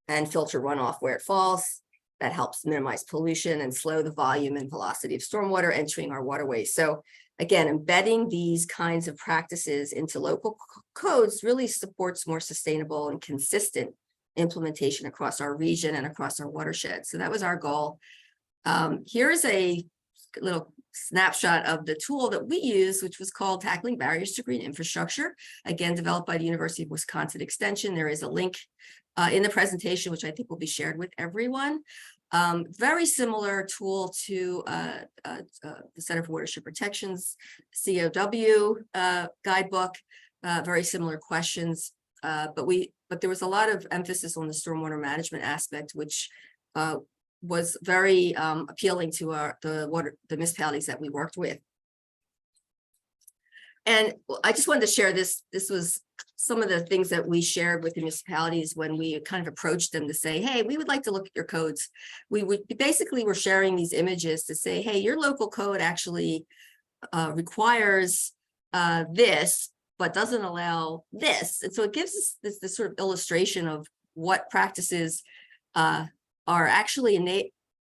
C: and filter runoff where it falls. That helps minimize pollution and slow the volume and velocity of stormwater entering our waterways. So again, embedding these kinds of practices into local codes really supports more sustainable and consistent implementation across our region and across our watershed. So that was our goal. Here's a little snapshot of the tool that we use, which was called Tackling Barriers to Green Infrastructure, again, developed by the University of Wisconsin Extension. There is a link in the presentation, which I think will be shared with everyone. Very similar tool to the Center for Watershed Protections, COW guidebook, very similar questions, but there was a lot of emphasis on the stormwater management aspect, which was very appealing to the municipalities that we worked with. And I just wanted to share this. This was some of the things that we shared with the municipalities when we kind of approached them to say, hey, we would like to look at your codes. We basically were sharing these images to say, hey, your local code actually requires this, but doesn't allow this. And so it gives us this sort of illustration of what practices are actually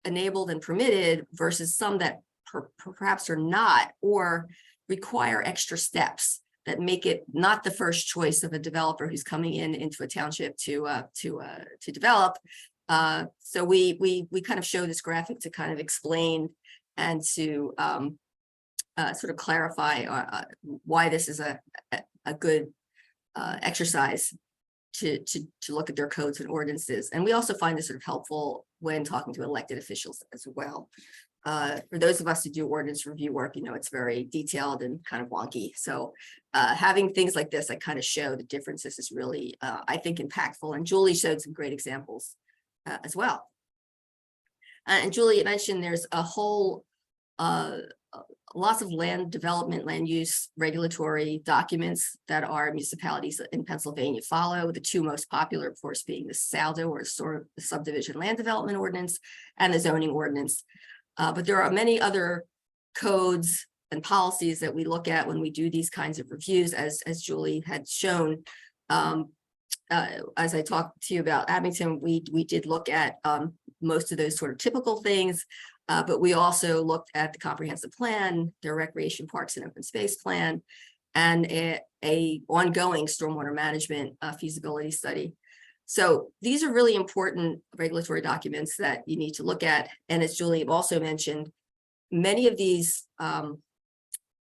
C: enabled and permitted versus some that perhaps are not, or require extra steps that make it not the first choice of a developer who's coming into a township to develop. So we kind of show this graphic to kind of explain and to sort of clarify why this is a good exercise to look at their codes and ordinances. And we also find this sort of helpful when talking to elected officials as well. For those of us who do ordinance review work, you know, it's very detailed and kind of wonky. So having things like this that kind of show the differences is really, I think, impactful. And Julie showed some great examples as well. And Julie mentioned there's a whole lots of land development, land use regulatory documents that our municipalities in Pennsylvania follow. The two most popular, of course, being the SALDO, or the Subdivision Land Development Ordinance, and the Zoning Ordinance. But there are many other codes and policies that we look at when we do these kinds of reviews, as Julie had shown. As I talked to you about Abington, we did look at most of those sort of typical things, but we also looked at the comprehensive plan, their recreation, parks, and open space plan, and a ongoing stormwater management feasibility study. So these are really important regulatory documents that you need to look at. And as Julie also mentioned, many of these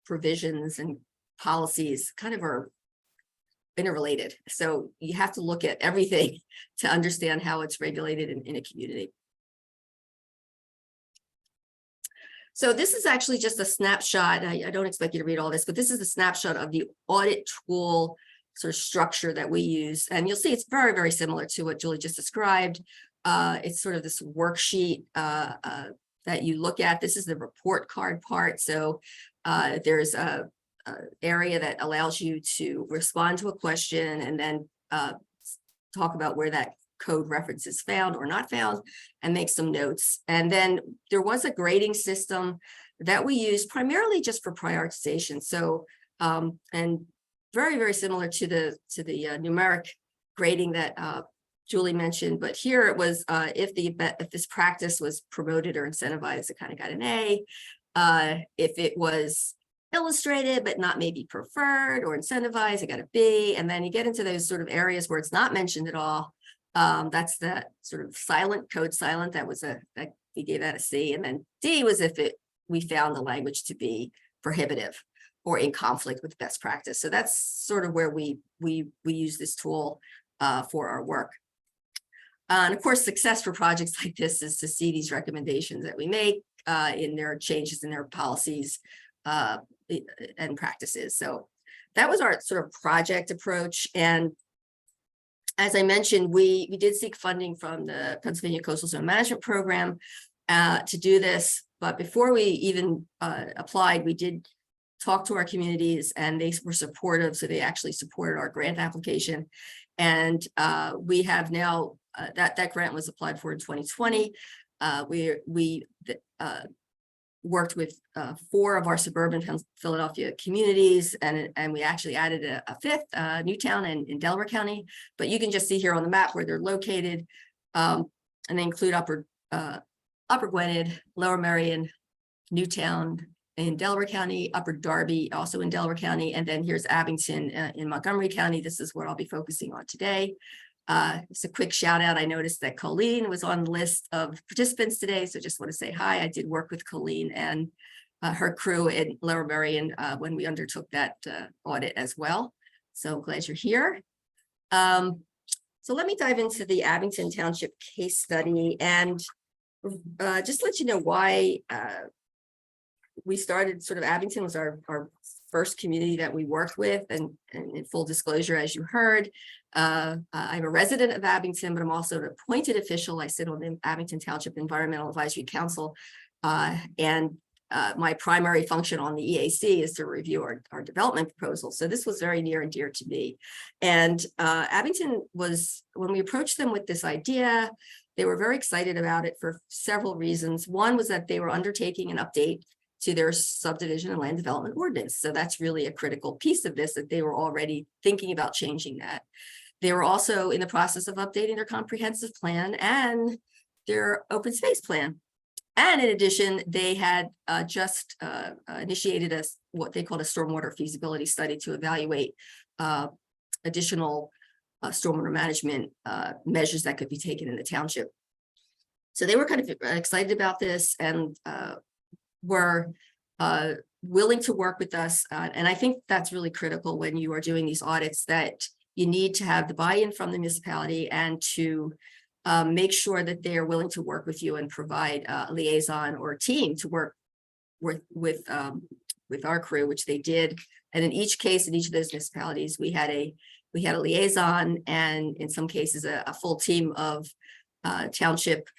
C: provisions and policies kind of are interrelated. So you have to look at everything to understand how it's regulated in a community. So this is actually just a snapshot. I don't expect you to read all this, but this is a snapshot of the audit tool sort of structure that we use. And you'll see it's very, very similar to what Julie just described. It's sort of this worksheet that you look at. This is the report card part. So there's a area that allows you to respond to a question and then talk about where that code reference is found or not found and make some notes. And then there was a grading system that we used primarily just for prioritization. So and very, very similar to the numeric grading that Julie mentioned, but here it was if this practice was promoted or incentivized, it kind of got an A. If it was illustrated but not maybe preferred or incentivized, it got a B. And then you get into those sort of areas where it's not mentioned at all. That's the sort of silent, code silent. That was we gave that a C. And then D was if we found the language to be prohibitive or in conflict with best practice. So that's sort of where we use this tool for our work. And of course, success for projects like this is to see these recommendations that we make in their changes in their policies and practices. So that was our sort of project approach. And as I mentioned, we did seek funding from the Pennsylvania Coastal Zone Management Program to do this. But before we even applied, we did talk to our communities and they were supportive. So they actually supported our grant application. And we have now, that grant was applied for in 2020. We worked with 4 of our suburban Philadelphia communities, and we actually added a 5th, Newtown in Delaware County. But you can just see here on the map where they're located, and they include Upper Gwynedd, Lower Merion, Newtown in Delaware County, Upper Darby also in Delaware County, and then here's Abington in Montgomery County. This is what I'll be focusing on today. Just a quick shout out. I noticed that Colleen was on the list of participants today. So just want to say hi. I did work with Colleen and her crew in Lower Merion when we undertook that audit as well. So glad you're here. So let me dive into the Abington Township case study and just let you know why we started. Sort of Abington was our first community that we worked with, and in full disclosure, as you heard, I'm a resident of Abington, but I'm also an appointed official. I sit on the Abington Township Environmental Advisory Council, and my primary function on the EAC is to review our development proposal. So this was very near and dear to me. And Abington was, when we approached them with this idea, they were very excited about it for several reasons. One was that they were undertaking an update to their subdivision and land development ordinance. So that's really a critical piece of this, that they were already thinking about changing that. They were also in the process of updating their comprehensive plan and their open space plan. And in addition, they had just initiated what they called a stormwater feasibility study to evaluate additional stormwater management measures that could be taken in the township. So they were kind of excited about this and were willing to work with us. And I think that's really critical when you are doing these audits, that you need to have the buy-in from the municipality and to make sure that they are willing to work with you and provide a liaison or a team to work with our crew, which they did. And in each case, in each of those municipalities, we had a liaison, and in some cases a full team of township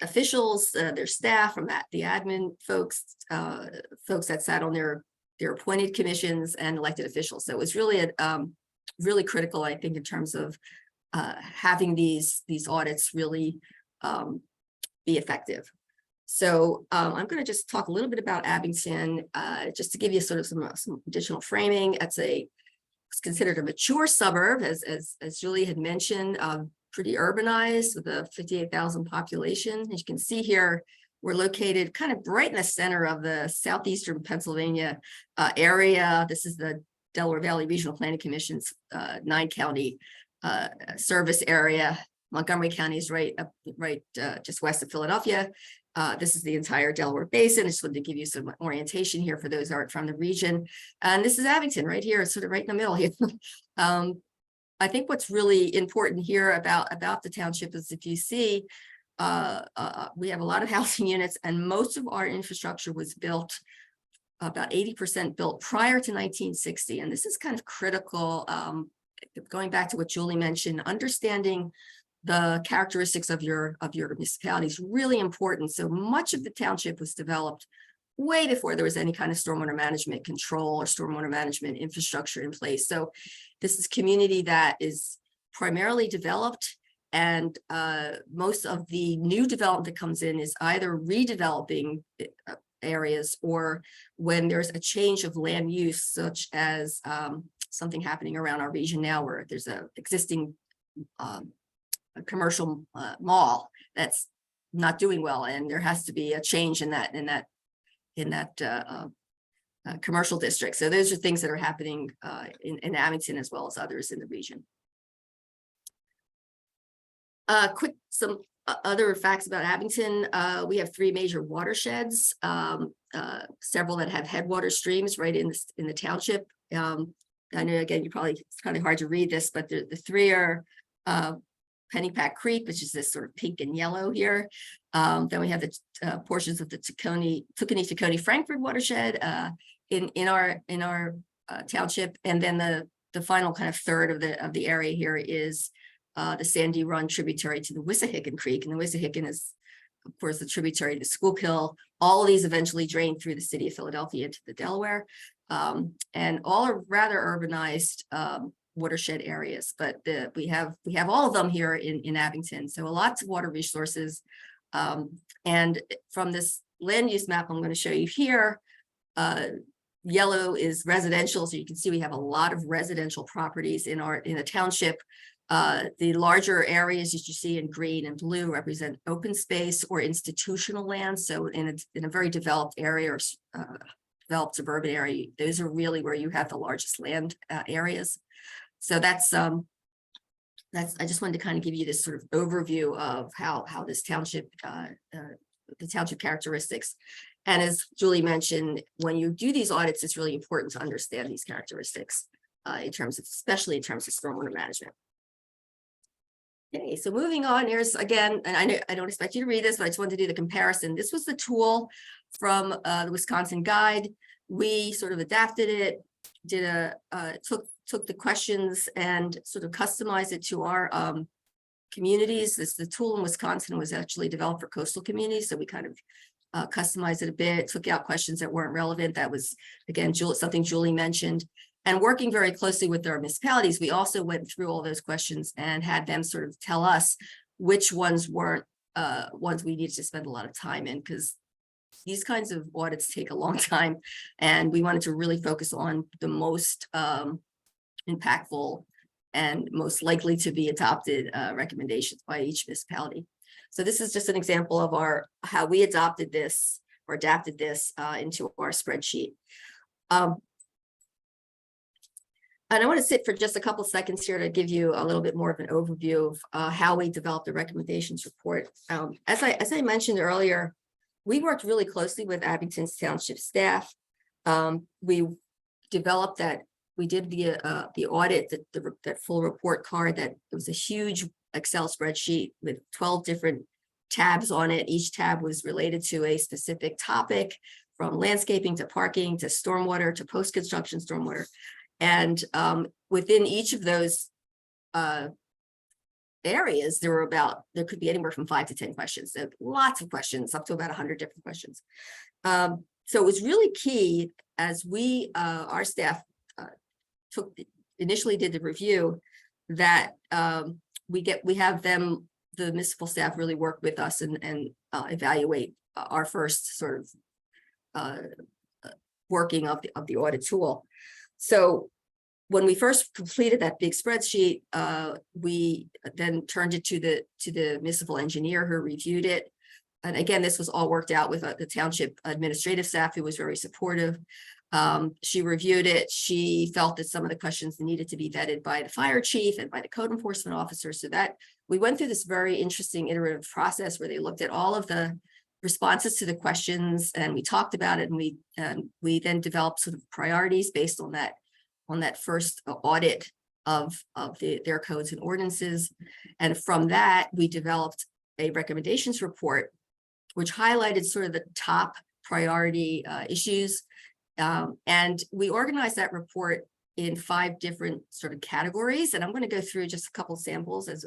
C: officials, their staff, from the admin folks that sat on their appointed commissions, and elected officials. So it was really really critical, I think, in terms of having these audits really be effective. So I'm going to just talk a little bit about Abington, just to give you sort of some additional framing. It's considered a mature suburb, as Julie had mentioned, pretty urbanized with a 58,000 population. As you can see here, we're located kind of right in the center of the southeastern Pennsylvania area. This is the Delaware Valley Regional Planning Commission's 9-county service area. Montgomery County is right just west of Philadelphia. This is the entire Delaware Basin. I just wanted to give you some orientation here for those who aren't from the region. And this is Abington right here. It's sort of right in the middle here. I think what's really important here about the township is, if you see, we have a lot of housing units, and most of our infrastructure was built, about 80% built prior to 1960. And this is kind of critical, going back to what Julie mentioned, understanding the characteristics of your municipality is really important. So much of the township was developed way before there was any kind of stormwater management control or stormwater management infrastructure in place. So this is a community that is primarily developed, and most of the new development that comes in is either redeveloping areas, or when there's a change of land use, such as something happening around our region now, where there's a existing a commercial mall that's not doing well, and there has to be a change in that commercial district. So those are things that are happening in Abington, as well as others in the region. Quick, some other facts about Abington. We have 3 major watersheds, several that have headwater streams right in the township. I know, again, it's kind of hard to read this, but the 3 are Pennypack Creek, which is this sort of pink and yellow here. Then we have the portions of the Tacony Frankford watershed in our township, and then the final kind of third of the area here is the Sandy Run tributary to the Wissahickon Creek, and the Wissahickon is, of course, the tributary to Schuylkill. All of these eventually drain through the city of Philadelphia into the Delaware, and all are rather urbanized watershed areas, but we have all of them here in Abington. So lots of water resources. And from this land use map I'm going to show you here, yellow is residential. So you can see we have a lot of residential properties in the township. The larger areas that you see in green and blue represent open space or institutional land. So in a very developed area or developed suburban area, those are really where you have the largest land areas. So that's I just wanted to kind of give you this sort of overview of how this township, the township characteristics. And as Julie mentioned, when you do these audits, it's really important to understand these characteristics especially in terms of stormwater management. Okay, so moving on, here's again, and I don't expect you to read this, but I just wanted to do the comparison. This was the tool from the Wisconsin Guide. we sort of adapted it, took the questions and sort of customized it to our communities. The tool in Wisconsin was actually developed for coastal communities, so we kind of customized it a bit, took out questions that weren't relevant. That was, again, something Julie mentioned. And working very closely with our municipalities, we also went through all those questions and had them sort of tell us which ones weren't ones we needed to spend a lot of time in, because these kinds of audits take a long time, and we wanted to really focus on the most impactful and most likely to be adopted recommendations by each municipality. So this is just an example of how we adopted this or adapted this into our spreadsheet. And I want to sit for just a couple seconds here to give you a little bit more of an overview of how we developed the recommendations report. As I mentioned earlier, we worked really closely with Abington's Township staff. We developed that. We did the audit, that full report card. That it was a huge Excel spreadsheet with 12 different tabs on it. Each tab was related to a specific topic, from landscaping to parking to stormwater to post-construction stormwater. And within each of those areas, there could be anywhere from 5 to 10 questions. So lots of questions, up to about 100 different questions. So it was really key as our staff initially did the review, that we have the municipal staff really work with us and evaluate our first sort of working of the audit tool. So when we first completed that big spreadsheet, we then turned it to the municipal engineer who reviewed it. And again, this was all worked out with the township administrative staff, who was very supportive. She reviewed it. She felt that some of the questions needed to be vetted by the fire chief and by the code enforcement officer. So that we went through this very interesting iterative process where they looked at all of the responses to the questions, and we talked about it, and we then developed sort of priorities based on that first audit of their codes and ordinances. And from that, we developed a recommendations report, which highlighted sort of the top priority issues. And we organized that report in 5 different sort of categories. And I'm going to go through just a couple samples as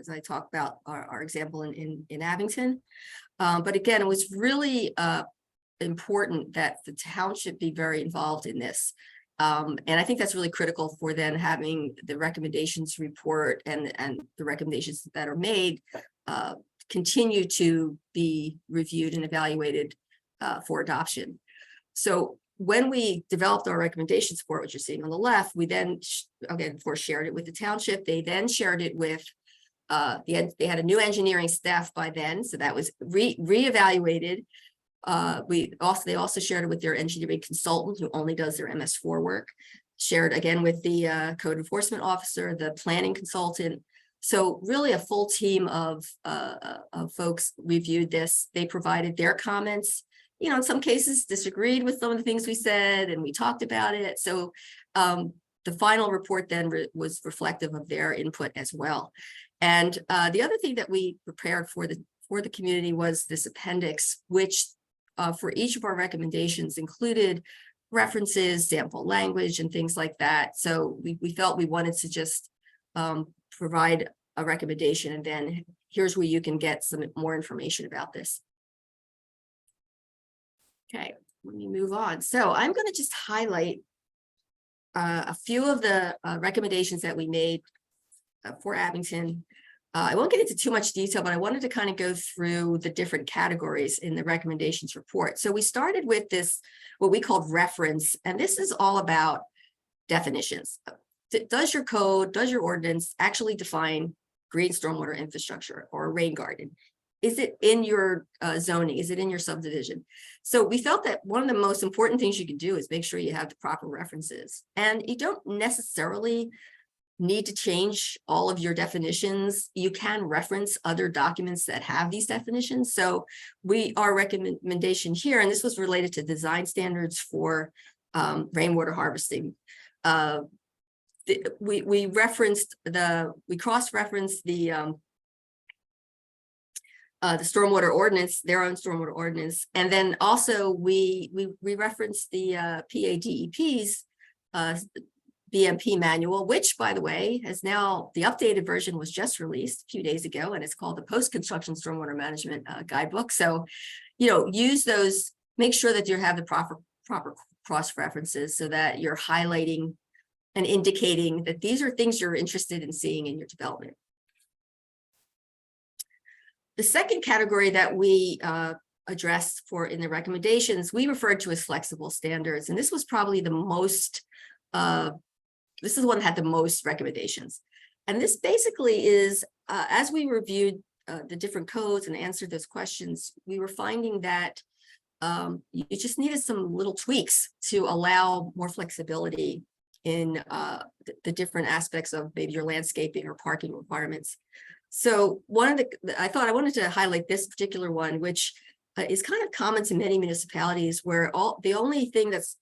C: I talk about our example in Abington. But again, it was really important that the township be very involved in this. And I think that's really critical for then having the recommendations report and the recommendations that are made continue to be reviewed and evaluated for adoption. So when we developed our recommendations report, which you're seeing on the left, we then, again, of course, shared it with the township. They then shared it with, they had a new engineering staff by then, so that was reevaluated. They also shared it with their engineering consultant, who only does their MS4 work, shared again with the code enforcement officer, the planning consultant. So really a full team of folks reviewed this. They provided their comments, in some cases disagreed with some of the things we said, and we talked about it. So the final report then was reflective of their input as well. And the other thing that we prepared for the community was this appendix, which for each of our recommendations included references, sample language, and things like that. So we felt we wanted to just provide a recommendation, and then here's where you can get some more information about this. Okay, let me move on. So I'm going to just highlight a few of the recommendations that we made for Abington. I won't get into too much detail, but I wanted to kind of go through the different categories in the recommendations report. So we started with this, what we called reference, and this is all about definitions. Does your code, does your ordinance actually define green stormwater infrastructure or a rain garden? Is it in your zoning? Is it in your subdivision? So we felt that one of the most important things you can do is make sure you have the proper references. And you don't necessarily need to change all of your definitions. You can reference other documents that have these definitions. So our recommendation here, and this was related to design standards for rainwater harvesting. We cross-referenced the the stormwater ordinance, their own stormwater ordinance. And then also we referenced the PADEP's BMP manual, which, by the way, has now, the updated version was just released a few days ago, and it's called the Post-Construction Stormwater Management Guidebook. So, use those, make sure that you have the proper cross references so that you're highlighting and indicating that these are things you're interested in seeing in your development. The second category that we addressed in the recommendations, we referred to as flexible standards. And this was probably the most, this is the one that had the most recommendations. And this basically is, as we reviewed the different codes and answered those questions, we were finding that you just needed some little tweaks to allow more flexibility in the different aspects of maybe your landscaping or parking requirements. So I thought I wanted to highlight this particular one, which is kind of common to many municipalities, where the only thing that's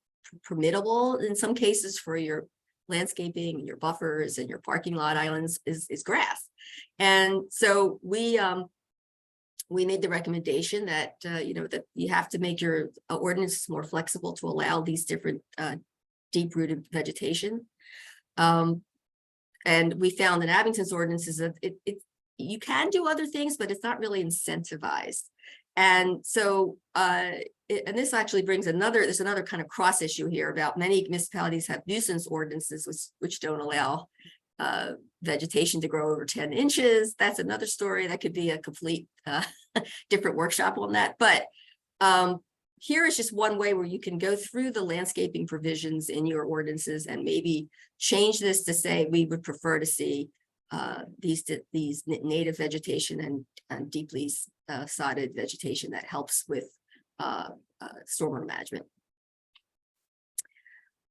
C: permittable in some cases for your landscaping, your buffers and your parking lot islands is grass. And so we made the recommendation that that you have to make your ordinance more flexible to allow these different deep-rooted vegetation. And we found in Abington's ordinances that you can do other things, but it's not really incentivized. And so, and this actually brings there's another kind of cross issue here about many municipalities have nuisance ordinances which don't allow vegetation to grow over 10 inches. That's another story. That could be a complete different workshop on that. But here is just one way where you can go through the landscaping provisions in your ordinances and maybe change this to say we would prefer to see these native vegetation and deeply sodded vegetation that helps with stormwater management.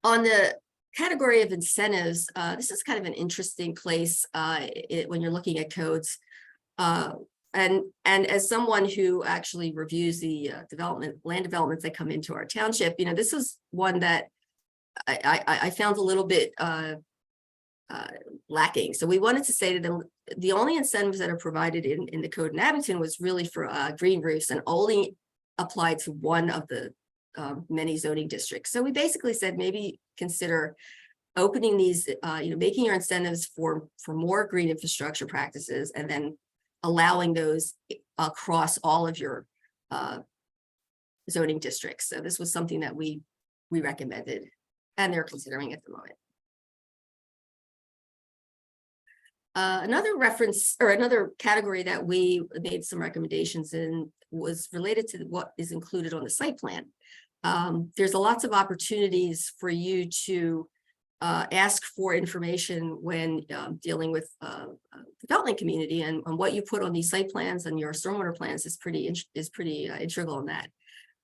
C: On the category of incentives, this is kind of an interesting place when you're looking at codes. And as someone who actually reviews the land developments that come into our township, this is one that I found a little bit lacking. So we wanted to say to them, the only incentives that are provided in the code in Abington was really for green roofs and only applied to one of the many zoning districts. So we basically said maybe consider opening these, making your incentives for more green infrastructure practices and then allowing those across all of your zoning districts. So this was something that we recommended and they're considering at the moment. Another reference or another category that we made some recommendations in was related to what is included on the site plan. There's lots of opportunities for you to ask for information when dealing with development community, and what you put on these site plans and your stormwater plans is pretty integral in that.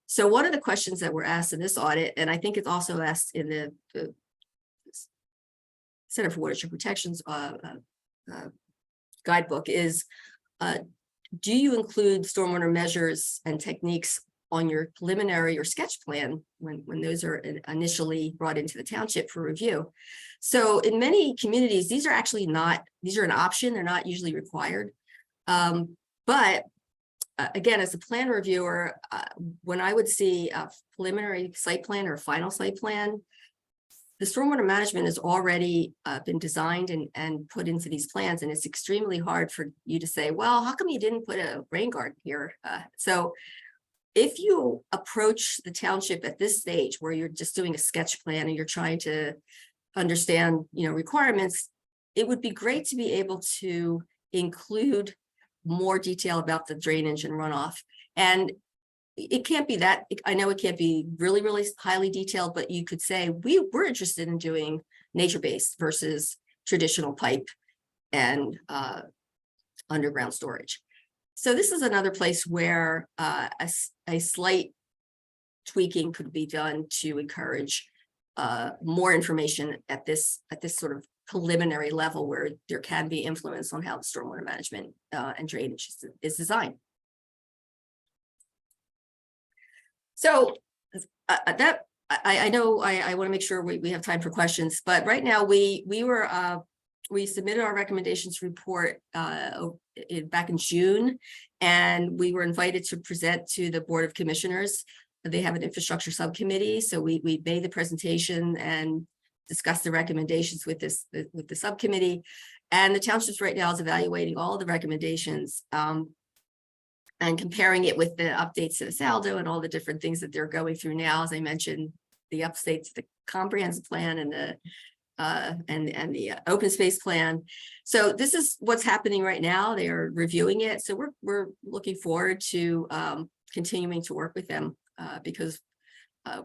C: So one of the questions that were asked in this audit, and I think it's also asked in the Center for Watershed Protection's guidebook, is do you include stormwater measures and techniques on your preliminary or sketch plan when those are initially brought into the township for review? So in many communities, these are actually not, these are an option, they're not usually required. But again, as a plan reviewer, when I would see a preliminary site plan or final site plan, the stormwater management has already been designed and put into these plans, and it's extremely hard for you to say, well, how come you didn't put a rain garden here? So if you approach the township at this stage where you're just doing a sketch plan and you're trying to understand, requirements, it would be great to be able to include more detail about the drainage and runoff. And it can't be that, I know it can't be really, really highly detailed, but you could say, we're interested in doing nature-based versus traditional pipe and underground storage. So this is another place where a slight tweaking could be done to encourage more information at this sort of preliminary level where there can be influence on how the stormwater management and drainage is designed. So I know I want to make sure we have time for questions, but right now we were we submitted our recommendations report back in June, and we were invited to present to the Board of Commissioners. They have an infrastructure subcommittee, so we made the presentation and discussed the recommendations with the subcommittee. And the townships right now is evaluating all the recommendations and comparing it with the updates to the saldo and all the different things that they're going through now. As I mentioned, the updates to the comprehensive plan and the open space plan. So this is what's happening right now. They are reviewing it. So we're looking forward to continuing to work with them because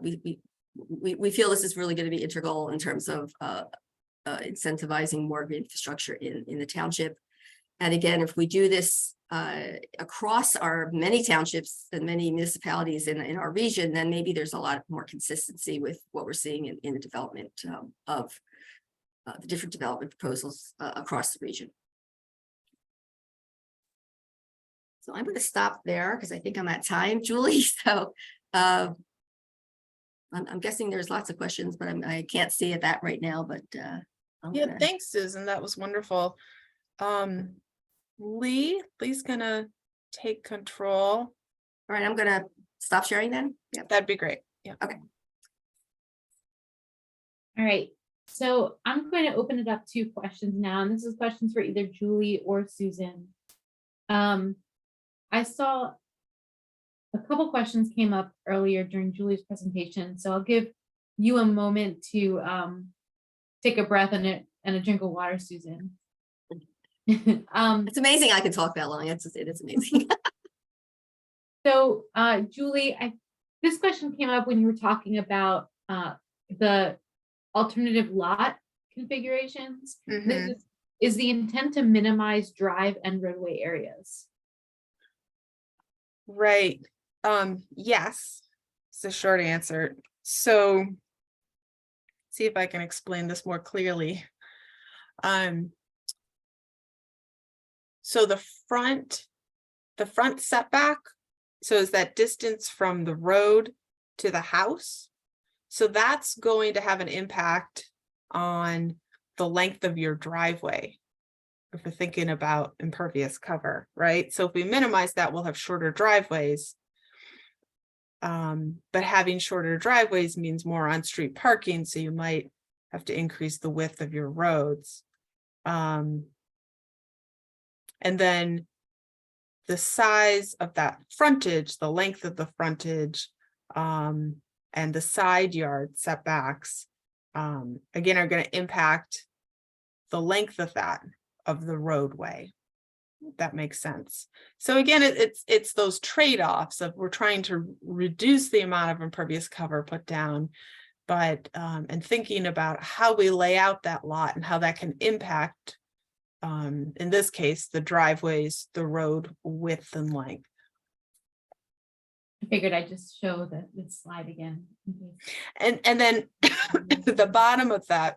C: we feel this is really going to be integral in terms of incentivizing more green infrastructure in the township. And again, if we do this across our many townships and many municipalities in our region, then maybe there's a lot more consistency with what we're seeing in the development of the different development proposals across the region. So I'm going to stop there because I think I'm at time, Julie. So I'm guessing there's lots of questions, but I can't see it that right now. But
B: yeah, thanks, Susan. That was wonderful. Lee's gonna take control.
C: All right, I'm gonna stop sharing then.
B: Yeah, that'd be great. Yeah.
C: Okay.
A: All right. So I'm going to open it up to questions now, and this is questions for either Julie or Susan. I saw a couple questions came up earlier during Julie's presentation, so I'll give you a moment to take a breath and a drink of water, Susan.
C: It's amazing I can talk that long. It's amazing.
A: So Julie, this question came up when you were talking about the alternative lot configurations.
B: Mm-hmm.
A: Is the intent to minimize drive and roadway areas?
B: Right. Yes, it's a short answer. So see if I can explain this more clearly. So the front setback, so is that distance from the road to the house. So that's going to have an impact on the length of your driveway. If we're thinking about impervious cover, right? So if we minimize that, we'll have shorter driveways. But having shorter driveways means more on-street parking, so you might have to increase the width of your roads. And then the size of that frontage, the length of the frontage, and the side yard setbacks, again, are going to impact the length of the roadway. That makes sense. So again, it's those trade-offs of we're trying to reduce the amount of impervious cover put down, but and thinking about how we lay out that lot and how that can impact, in this case, the driveways, the road width and length.
A: I figured I'd just show the slide again.
B: And then the bottom of that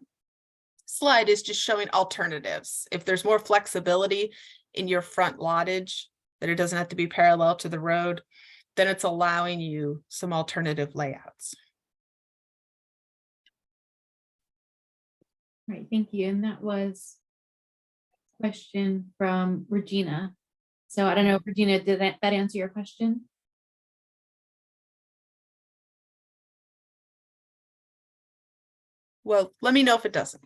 B: slide is just showing alternatives. If there's more flexibility in your front lottage, that it doesn't have to be parallel to the road, then it's allowing you some alternative layouts.
A: Right, thank you. And that was a question from Regina. So I don't know, Regina, did that answer your question?
B: Well, let me know if it doesn't.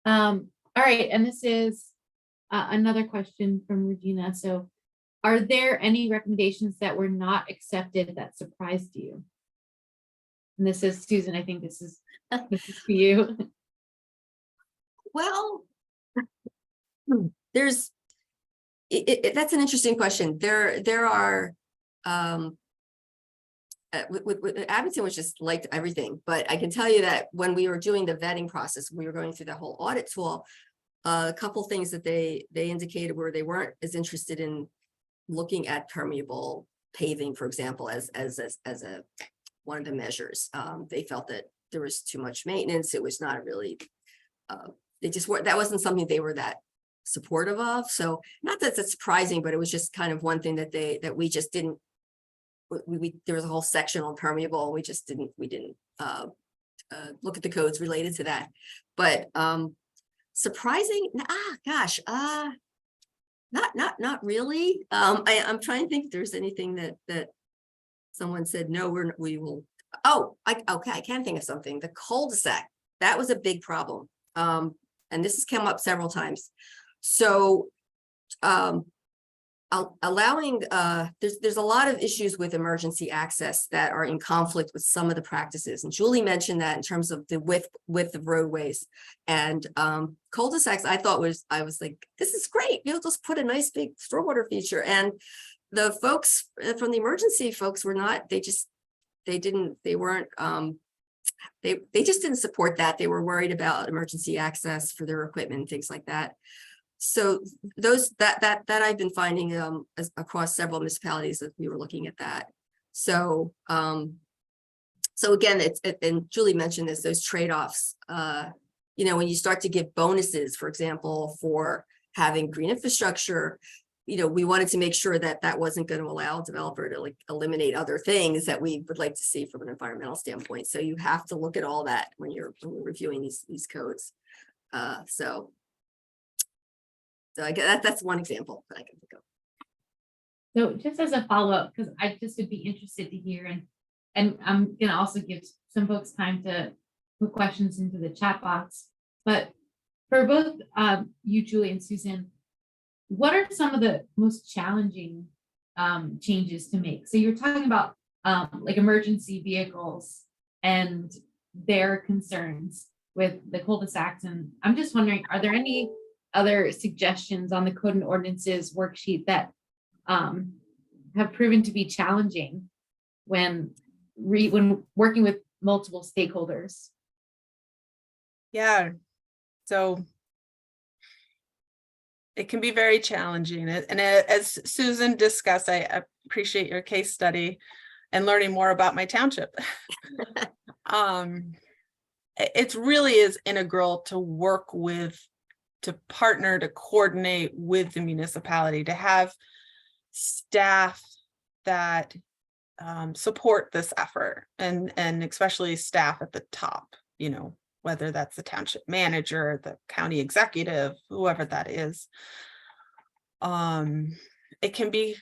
A: All right, and this is another question from Regina. So are there any recommendations that were not accepted that surprised you? And this is Susan, I think this is for you.
C: Well, that's an interesting question. There are with Abington was just liked everything, but I can tell you that when we were doing the vetting process, we were going through the whole audit tool. A couple things that they indicated were they weren't as interested in looking at permeable paving, for example, as a one of the measures. They felt that there was too much maintenance. It was not really. They just were. That wasn't something they were that supportive of. So not that that's surprising, but it was just kind of one thing that we just didn't. There was a whole section on permeable. We didn't look at the codes related to that. But Surprising? Gosh, not really. I'm trying to think if there's anything that someone said, no, we will. Oh, okay, I can think of something. The cul-de-sac, that was a big problem. And this has come up several times. So allowing there's a lot of issues with emergency access that are in conflict with some of the practices, and Julie mentioned that in terms of the width of roadways and cul-de-sacs. I was like, this is great, just put a nice big stormwater feature. And the folks from the emergency folks were not, they just didn't support that. They were worried about emergency access for their equipment and things like that. So those that I've been finding across several municipalities that we were looking at that. So so again, and Julie mentioned this, those trade-offs. When you start to give bonuses, for example, for having green infrastructure, we wanted to make sure that that wasn't going to allow a developer to eliminate other things that we would like to see from an environmental standpoint. So you have to look at all that when you're reviewing these codes. So I guess that's one example that I can think of.
A: So just as a follow-up, because I just would be interested to hear, and I'm gonna also give some folks time to put questions into the chat box. But for both you, Julie, and Susan, what are some of the most challenging changes to make? So you're talking about like emergency vehicles and their concerns with the cul-de-sacs, and I'm just wondering, are there any other suggestions on the code and ordinances worksheet that have proven to be challenging when working with multiple stakeholders?
B: Yeah, so it can be very challenging. And as Susan discussed, I appreciate your case study and learning more about my township. It really is integral to work with, to partner, to coordinate with the municipality, to have staff that support this effort, and especially staff at the top, whether that's the township manager, the county executive, whoever that is. It can be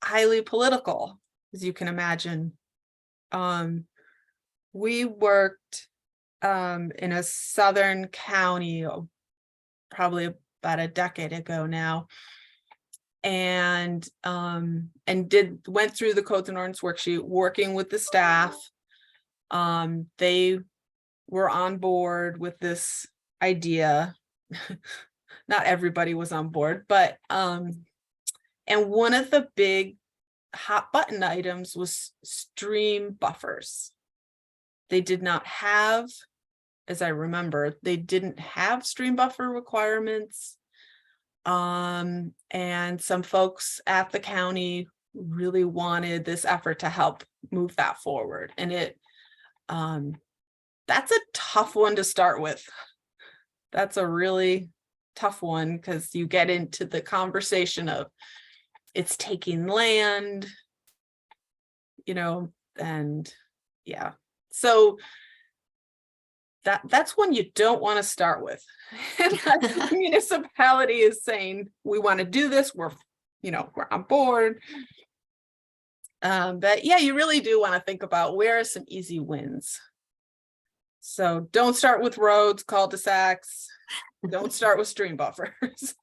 B: highly political, as you can imagine. We worked in a southern county probably about a decade ago now, and went through the codes and ordinance worksheet, working with the staff. They were on board with this idea. Not everybody was on board, but and one of the big hot button items was stream buffers. They did not have, as I remember, they didn't have stream buffer requirements. And some folks at the county really wanted this effort to help move that forward. And that's a tough one to start with. That's a really tough one, because you get into the conversation of it's taking land, and yeah. So that's one you don't want to start with. The municipality is saying, we want to do this, we're on board. But yeah, you really do want to think about where are some easy wins. So don't start with roads, cul-de-sacs. Don't start with stream buffers.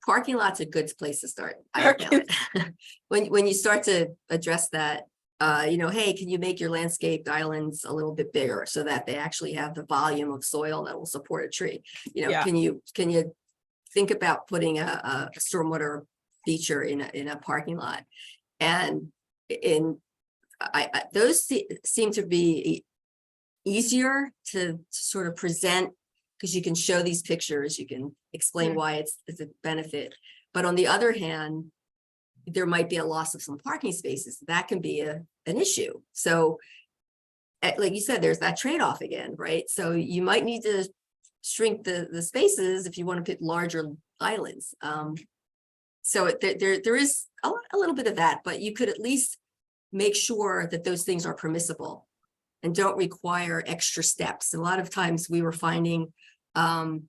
C: Parking lot's a good place to start. I found it. when you start to address that, hey, can you make your landscaped islands a little bit bigger so that they actually have the volume of soil that will support a tree? Can you think about putting a stormwater feature in a parking lot? And those seem to be easier to sort of present, because you can show these pictures, you can explain why it's a benefit. But on the other hand, there might be a loss of some parking spaces. That can be an issue. So like you said, there's that trade-off again, right? So you might need to shrink the spaces if you want to put larger islands. So there is a little bit of that, but you could at least make sure that those things are permissible and don't require extra steps. A lot of times we were finding I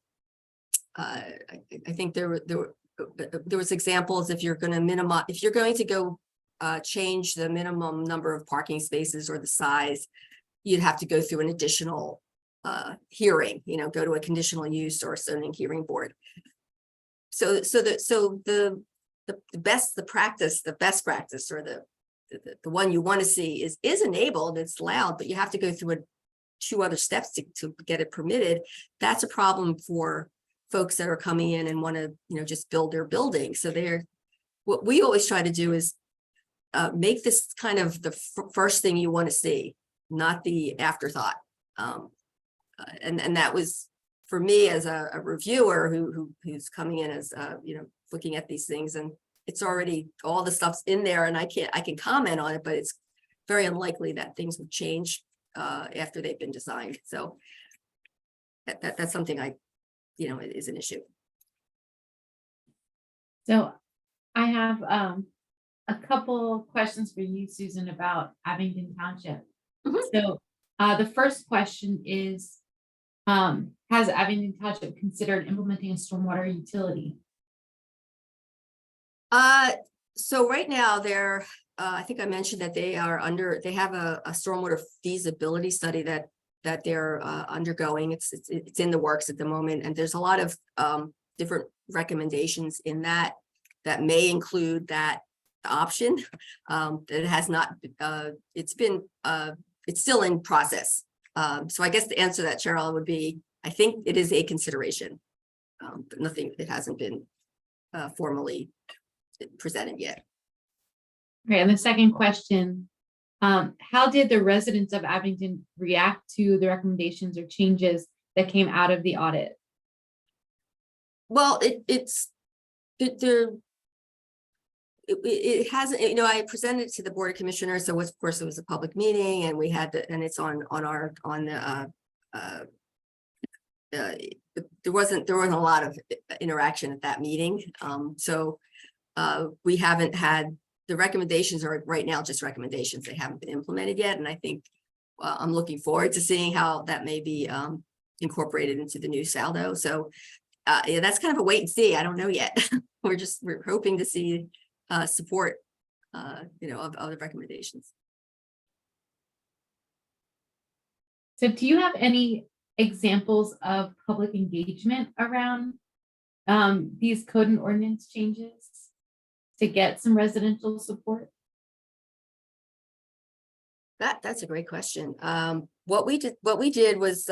C: think there was examples, if you're going to minimize, if you're going to go change the minimum number of parking spaces or the size, you'd have to go through an additional hearing, go to a conditional use or zoning hearing board. So the best practice, or the one you want to see is enabled, it's allowed, but you have to go through two other steps to get it permitted. That's a problem for folks that are coming in and want to, just build their building. So what we always try to do is make this kind of the first thing you want to see, not the afterthought. And that was for me as a reviewer who's coming in as looking at these things, and it's already, all the stuff's in there, and I can comment on it, but it's very unlikely that things would change after they've been designed. So that's something is an issue.
A: So I have a couple questions for you, Susan, about Abington Township. So the first question is, has Abington Township considered implementing a stormwater utility?
C: So right now they're, I think I mentioned that they have a stormwater feasibility study that they're undergoing. It's in the works at the moment, and there's a lot of different recommendations in that may include that option. It has not, it's still in process. So I guess the answer to that, Cheryl, would be, I think it is a consideration, but it hasn't been formally presented yet.
A: Okay, and the second question, how did the residents of Abington react to the recommendations or changes that came out of the audit?
C: Well, it hasn't, I presented it to the Board of Commissioners, so of course it was a public meeting, and we had and it's on the there wasn't a lot of interaction at that meeting. So we haven't had, the recommendations are right now just recommendations. They haven't been implemented yet. And I think I'm looking forward to seeing how that may be incorporated into the new saldo. So yeah, that's kind of a wait and see. I don't know yet. we're hoping to see support, of the recommendations.
A: So do you have any examples of public engagement around these code and ordinance changes to get some residential support?
C: That's a great question. What we did was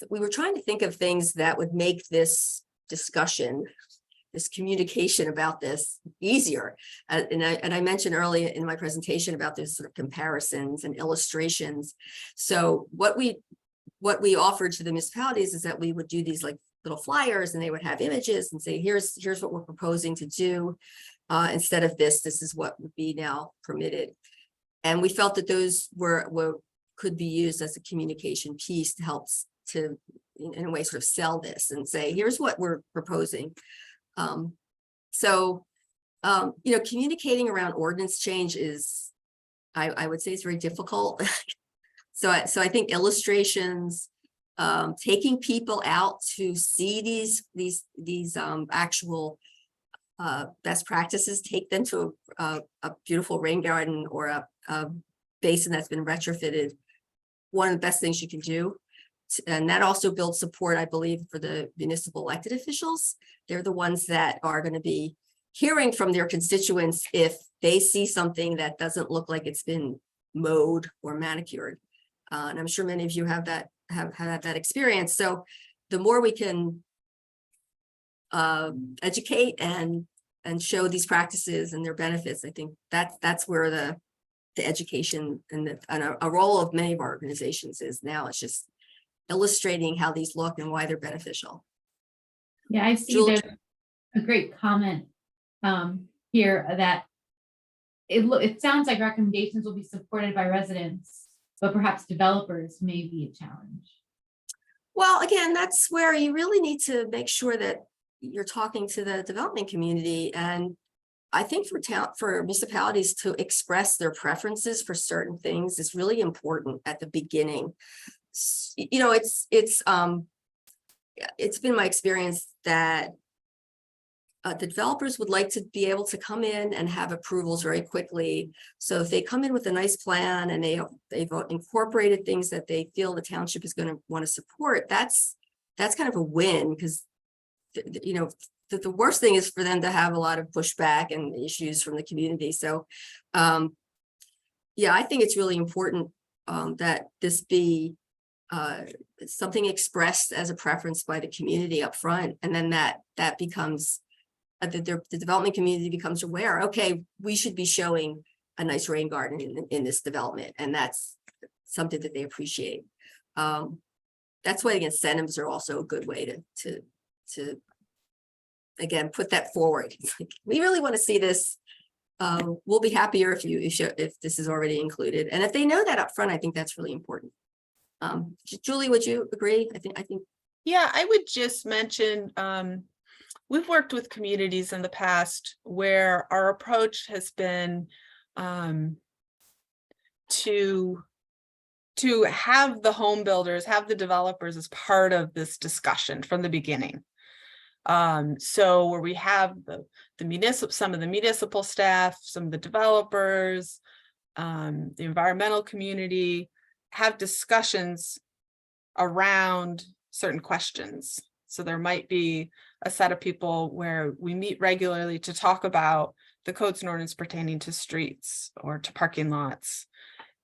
C: we were trying to think of things that would make this discussion, this communication about this easier. And I mentioned earlier in my presentation about this sort of comparisons and illustrations. So what we offered to the municipalities is that we would do these like little flyers, and they would have images and say, here's what we're proposing to do. Instead of this is what would be now permitted. And we felt that those could be used as a communication piece to help to, in a way, sort of sell this and say, here's what we're proposing. Communicating around ordinance change is, I would say, it's very difficult. So I think illustrations, taking people out to see these actual best practices, take them to a beautiful rain garden or a basin that's been retrofitted. One of the best things you can do. And that also builds support, I believe, for the municipal elected officials. They're the ones that are going to be hearing from their constituents if they see something that doesn't look like it's been mowed or manicured. And I'm sure many of you have had that experience. So the more we can educate and show these practices and their benefits, I think that's where the education and a role of many of our organizations is now. It's just illustrating how these look and why they're beneficial.
A: Yeah, I see there's a great comment here that it sounds like recommendations will be supported by residents, but perhaps developers may be a challenge. Well,
C: again, that's where you really need to make sure that you're talking to the development community. And I think for municipalities to express their preferences for certain things is really important at the beginning. you know, it's been my experience that the developers would like to be able to come in and have approvals very quickly. So if they come in with a nice plan and they've incorporated things that they feel the township is going to want to support, that's kind of a win, because you know, the worst thing is for them to have a lot of pushback and issues from the community. So yeah, I think it's really important that this be something expressed as a preference by the community up front, and then that becomes the development community becomes aware, okay, we should be showing a nice rain garden in this development, and that's something that they appreciate. That's why the incentives are also a good way to again put that forward. It's like, we really want to see this. We'll be happier if this is already included, and if they know that up front, I think that's really important. Julie, would you agree? I think.
B: Yeah, I would just mention, we've worked with communities in the past where our approach has been to have the home builders, have the developers as part of this discussion from the beginning. So where we have some of the municipal staff, some of the developers, the environmental community, have discussions around certain questions. So there might be a set of people where we meet regularly to talk about the codes and ordinance pertaining to streets or to parking lots.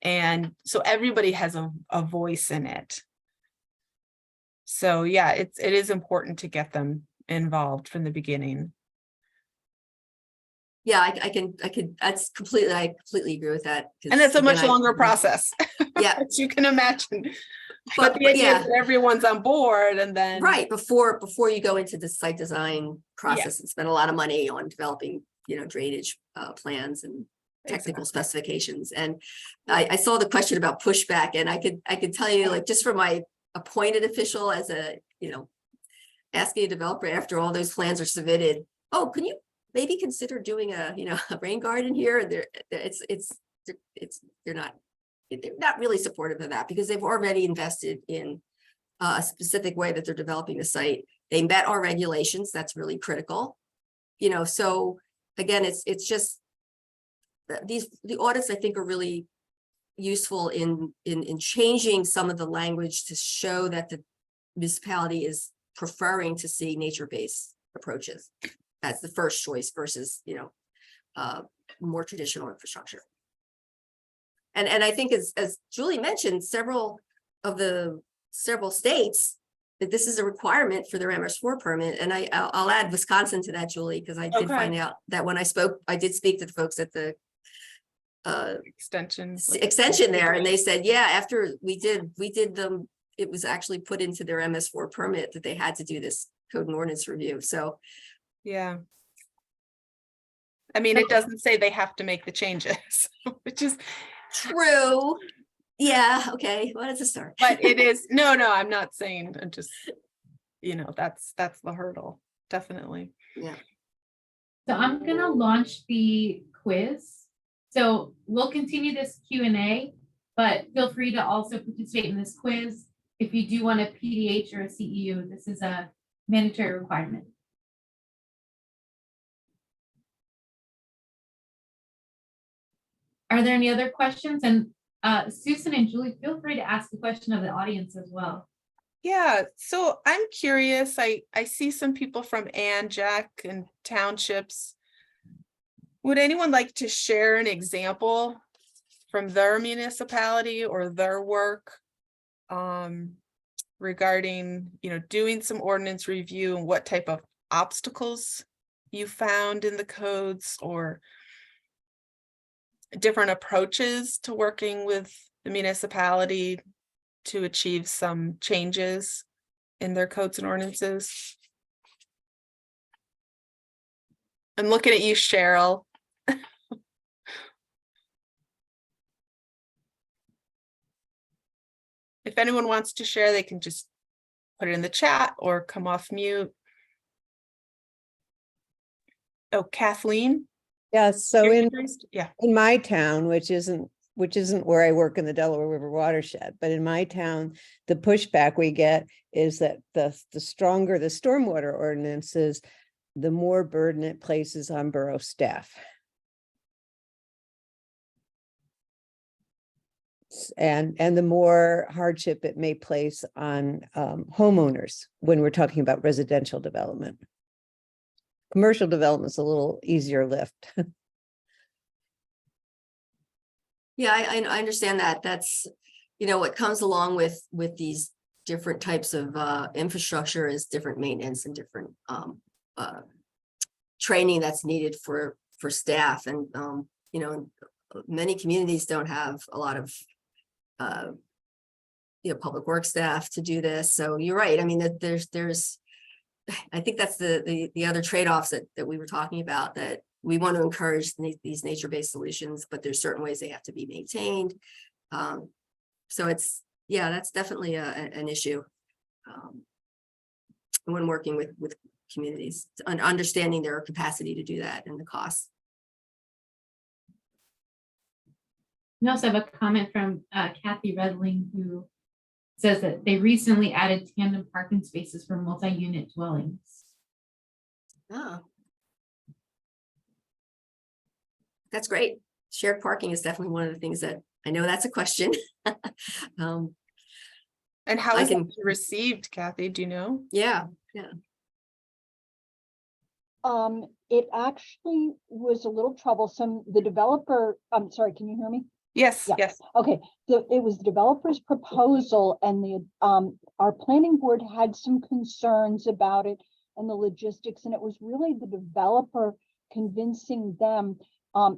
B: And so everybody has a voice in it. So yeah, it is important to get them involved from the beginning.
C: Yeah, I completely agree with that.
B: And it's a much longer process.
C: Yeah,
B: as you can imagine. But the idea is that everyone's on board, and then
C: right before you go into the site design process and spend a lot of money on developing, you know, drainage plans and technical specifications. And I saw the question about pushback, and I could tell you, like, just from my appointed official as a, you know, asking a developer after all those plans are submitted, oh, can you maybe consider doing a rain garden here? And they're not really supportive of that, because they've already invested in a specific way that they're developing the site. They met our regulations. That's really critical, you know. So again, it's just the audits, I think, are really useful in changing some of the language to show that the municipality is preferring to see nature-based approaches as the first choice versus, you know, more traditional infrastructure. And I think, as Julie mentioned, several states, that this is a requirement for their MS4 permit. And I'll add Wisconsin to that, Julie, because I did find out that when I did speak to the folks at the extension there, and they said, yeah, after we did them, it was actually put into their MS4 permit that they had to do this code and ordinance review. So
B: yeah, I mean, it doesn't say they have to make the changes, which is
C: true. Yeah, okay, well, it's a start.
B: But it is no, I'm not saying, I'm just, you know, that's the hurdle, definitely.
C: Yeah.
A: So I'm gonna launch the quiz. So we'll continue this Q&A, but feel free to also participate in this quiz. If you do want a PDH or a CEU, this is a mandatory requirement. Are there any other questions? And Susan and Julie, feel free to ask the question of the audience as well.
B: Yeah, so I'm curious. I see some people from Jack and townships. Would anyone like to share an example from their municipality or their work regarding, you know, doing some ordinance review, and what type of obstacles you found in the codes, or different approaches to working with the municipality to achieve some changes in their codes and ordinances? I'm looking at you, Cheryl. If anyone wants to share, they can just put it in the chat or come off mute. Oh, Kathleen?
D: Yes, so in
B: Yeah.
D: my town, which isn't which isn't where I work in the Delaware River watershed, but in my town, the pushback we get is that the stronger the stormwater ordinance is, the more burden it places on borough staff. And the more hardship it may place on homeowners when we're talking about residential development. Commercial development's a little easier lift.
C: Yeah, I understand that. That's, you know, what comes along with these different types of infrastructure is different maintenance and different training that's needed for staff. And you know, many communities don't have a lot of you know, public works staff to do this. So you're right. I mean, that there's I think that's the other trade-offs that we were talking about, that we want to encourage these nature-based solutions, but there's certain ways they have to be maintained. So it's, yeah, that's definitely an issue when working with communities, understanding their capacity to do that and the costs.
A: We also have a comment from Kathy Redling, who says that they recently added tandem parking spaces for multi-unit dwellings.
C: Oh, that's great. Shared parking is definitely one of the things that I know that's a question.
B: And how is it received, Kathy? Do you know?
C: Yeah.
E: It actually was a little troublesome. The developer, I'm sorry, can you hear me?
B: Yes,
E: Yeah.
B: yes.
E: Okay, it was the developer's proposal, and our planning board had some concerns about it and the logistics, and it was really the developer convincing them.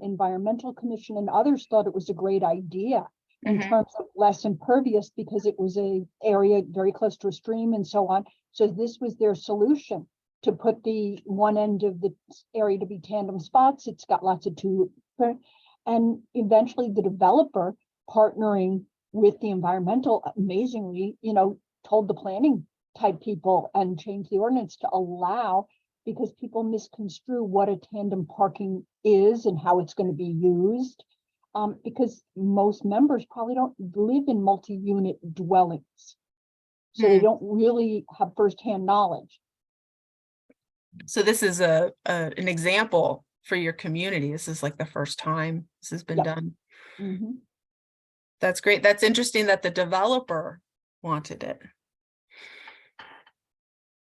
E: Environmental Commission and others thought it was a great idea in terms of less impervious, because it was an area very close to a stream and so on. So this was their solution, to put the one end of the area to be tandem spots. It's got lots of and eventually the developer, partnering with the environmental, amazingly, you know, told the planning type people and changed the ordinance to allow, because people misconstrue what a tandem parking is and how it's going to be used. Because most members probably don't live in multi-unit dwellings. So they don't really have firsthand knowledge.
B: So this is an example for your community. This is like the first time this has been done. That's great. That's interesting that the developer wanted it.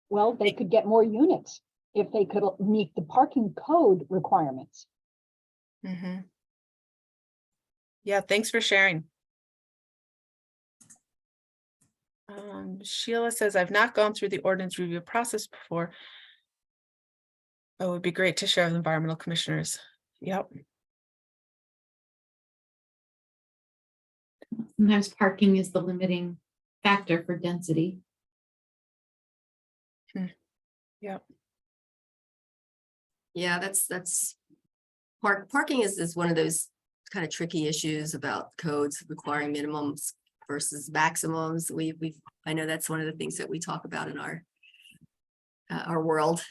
E: Well, they could get more units if they could meet the parking code requirements.
B: Yeah, thanks for sharing. Sheila says, I've not gone through the ordinance review process before. Oh, it would be great to share with environmental commissioners. Yep.
A: Sometimes parking is the limiting factor for density.
B: Yep.
C: Yeah, that's parking is one of those kind of tricky issues about codes requiring minimums versus maximums. I know that's one of the things that we talk about in our world.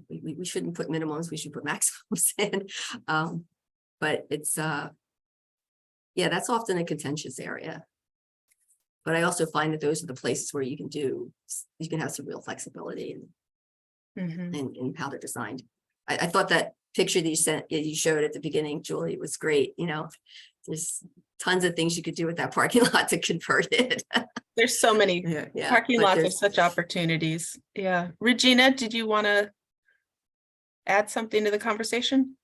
C: We shouldn't put minimums, we should put maximums in. But it's yeah, that's often a contentious area. But I also find that those are the places where you can have some real flexibility in how they're designed. I thought that picture that you showed at the beginning, Julie, was great. You know, there's tons of things you could do with that parking lot to convert it.
B: There's so many parking lots of such opportunities. Yeah. Regina, did you want to add something to the conversation?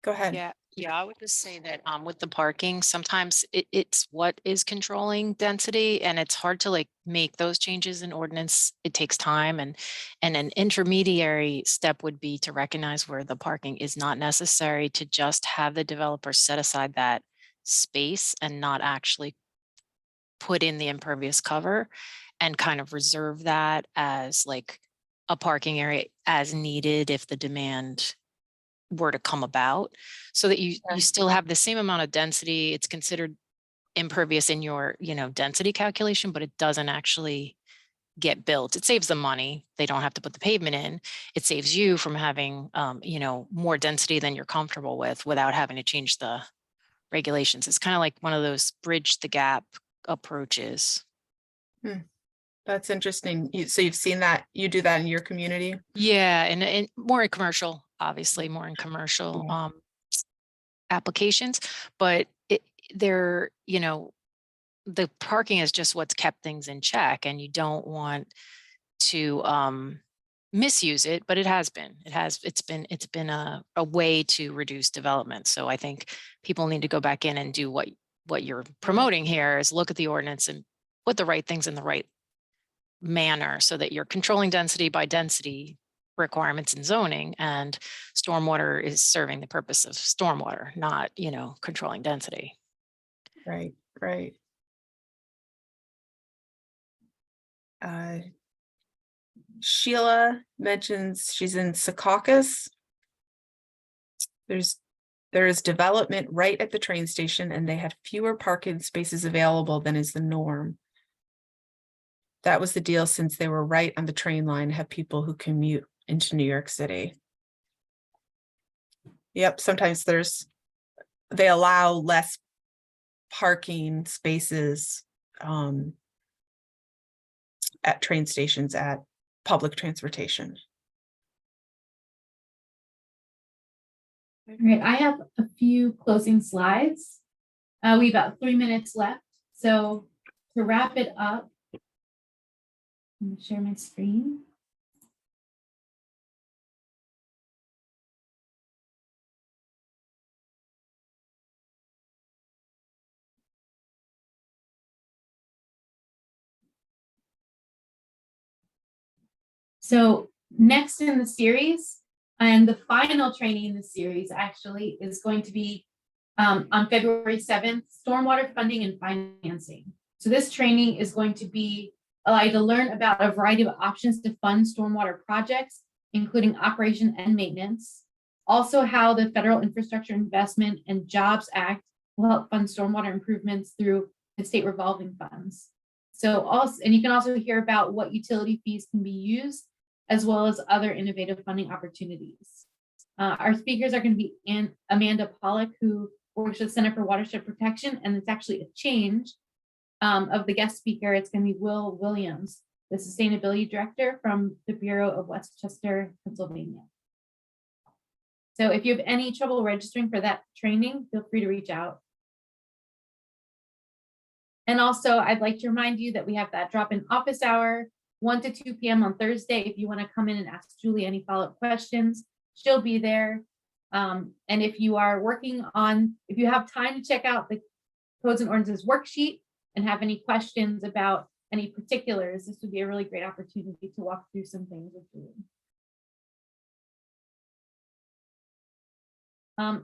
B: Go ahead.
F: Yeah, I would just say that with the parking, sometimes it's what is controlling density, and it's hard to like make those changes in ordinance. It takes time, and an intermediary step would be to recognize where the parking is not necessary, to just have the developer set aside that space and not actually put in the impervious cover, and kind of reserve that as like a parking area as needed if the demand were to come about, so that you still have the same amount of density. It's considered impervious in your, density calculation, but it doesn't actually get built. It saves them money. They don't have to put the pavement in. It saves you from having, more density than you're comfortable with without having to change the regulations. It's kind of like one of those bridge the gap approaches.
B: That's interesting. So you've seen that, you do that in your community?
F: Yeah, and more in commercial, obviously more in commercial
B: Yeah.
F: applications, but they're, you know, the parking is just what's kept things in check, and you don't want to misuse it, but it's been a way to reduce development. So I think people need to go back in and do what you're promoting here, is look at the ordinance and put the right things in the right manner so that you're controlling density by density requirements in zoning, and stormwater is serving the purpose of stormwater, not, you know, controlling density.
B: Right, right. Sheila mentions she's in Secaucus. There is development right at the train station, and they had fewer parking spaces available than is the norm. That was the deal since they were right on the train line, have people who commute into New York City. Yep, sometimes they allow less parking spaces at train stations, at public transportation.
A: All right, I have a few closing slides. We have about 3 minutes left. So to wrap it up, I'm gonna share my screen. So next in the series, and the final training in the series actually is going to be on February 7th, stormwater funding and financing. So this training is going to be allow you to learn about a variety of options to fund stormwater projects, including operation and maintenance. Also, how the Federal Infrastructure Investment and Jobs Act will help fund stormwater improvements through the state revolving funds. So also, and you can also hear about what utility fees can be used, as well as other innovative funding opportunities. Our speakers are going to be Amanda Pollock, who works with Center for Watershed Protection, and it's actually a change of the guest speaker. It's going to be Will Williams, the Sustainability Director from the Bureau of Westchester, Pennsylvania. So if you have any trouble registering for that training, feel free to reach out. And also, I'd like to remind you that we have that drop-in office hour, 1 to 2 p.m. on Thursday. If you want to come in and ask Julie any follow-up questions, she'll be there. And if you are working on, if you have time to check out the Codes and Ordinances worksheet and have any questions about any particulars, this would be a really great opportunity to walk through some things with Julie.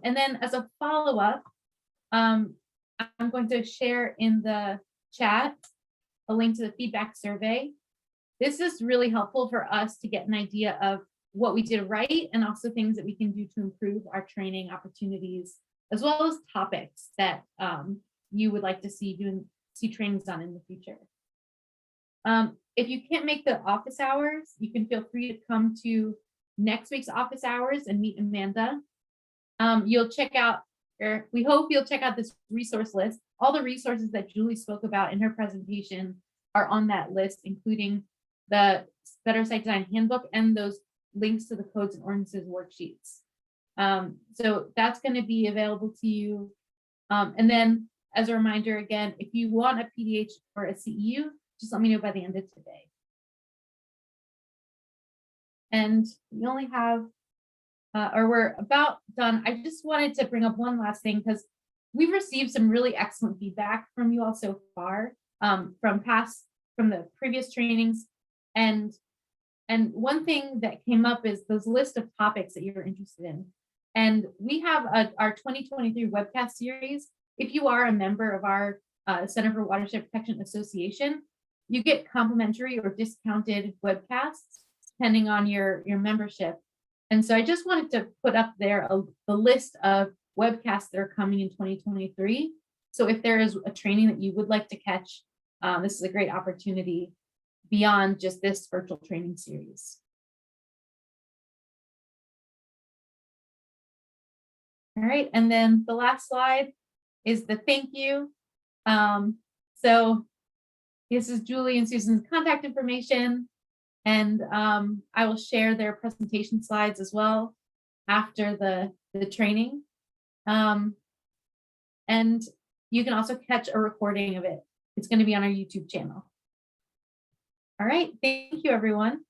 A: And then as a follow-up, I'm going to share in the chat a link to the feedback survey. This is really helpful for us to get an idea of what we did right, and also things that we can do to improve our training opportunities, as well as topics that you would like to see trainings on in the future. If you can't make the office hours, you can feel free to come to next week's office hours and meet Amanda. You'll check out, or we hope you'll check out this resource list. All the resources that Julie spoke about in her presentation are on that list, including the Better Site Design Handbook and those links to the Codes and Ordinances worksheets. So that's going to be available to you. And then as a reminder, again, if you want a PDH or a CEU, just let me know by the end of today. And we only have, or we're about done. I just wanted to bring up one last thing, because we've received some really excellent feedback from you all so far, from the previous trainings. And one thing that came up is those list of topics that you're interested in. And we have our 2023 webcast series. If you are a member of our Center for Watershed Protection Association, you get complimentary or discounted webcasts depending on your membership. And so I just wanted to put up there the list of webcasts that are coming in 2023. So if there is a training that you would like to catch, this is a great opportunity beyond just this virtual training series. All right, and then the last slide, is the thank you. So this is Julie and Susan's contact information, and I will share their presentation slides as well after the training. And you can also catch a recording of it. It's going to be on our YouTube channel. All right, thank you, everyone.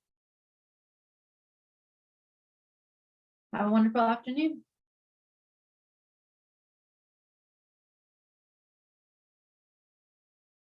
A: Have a wonderful afternoon.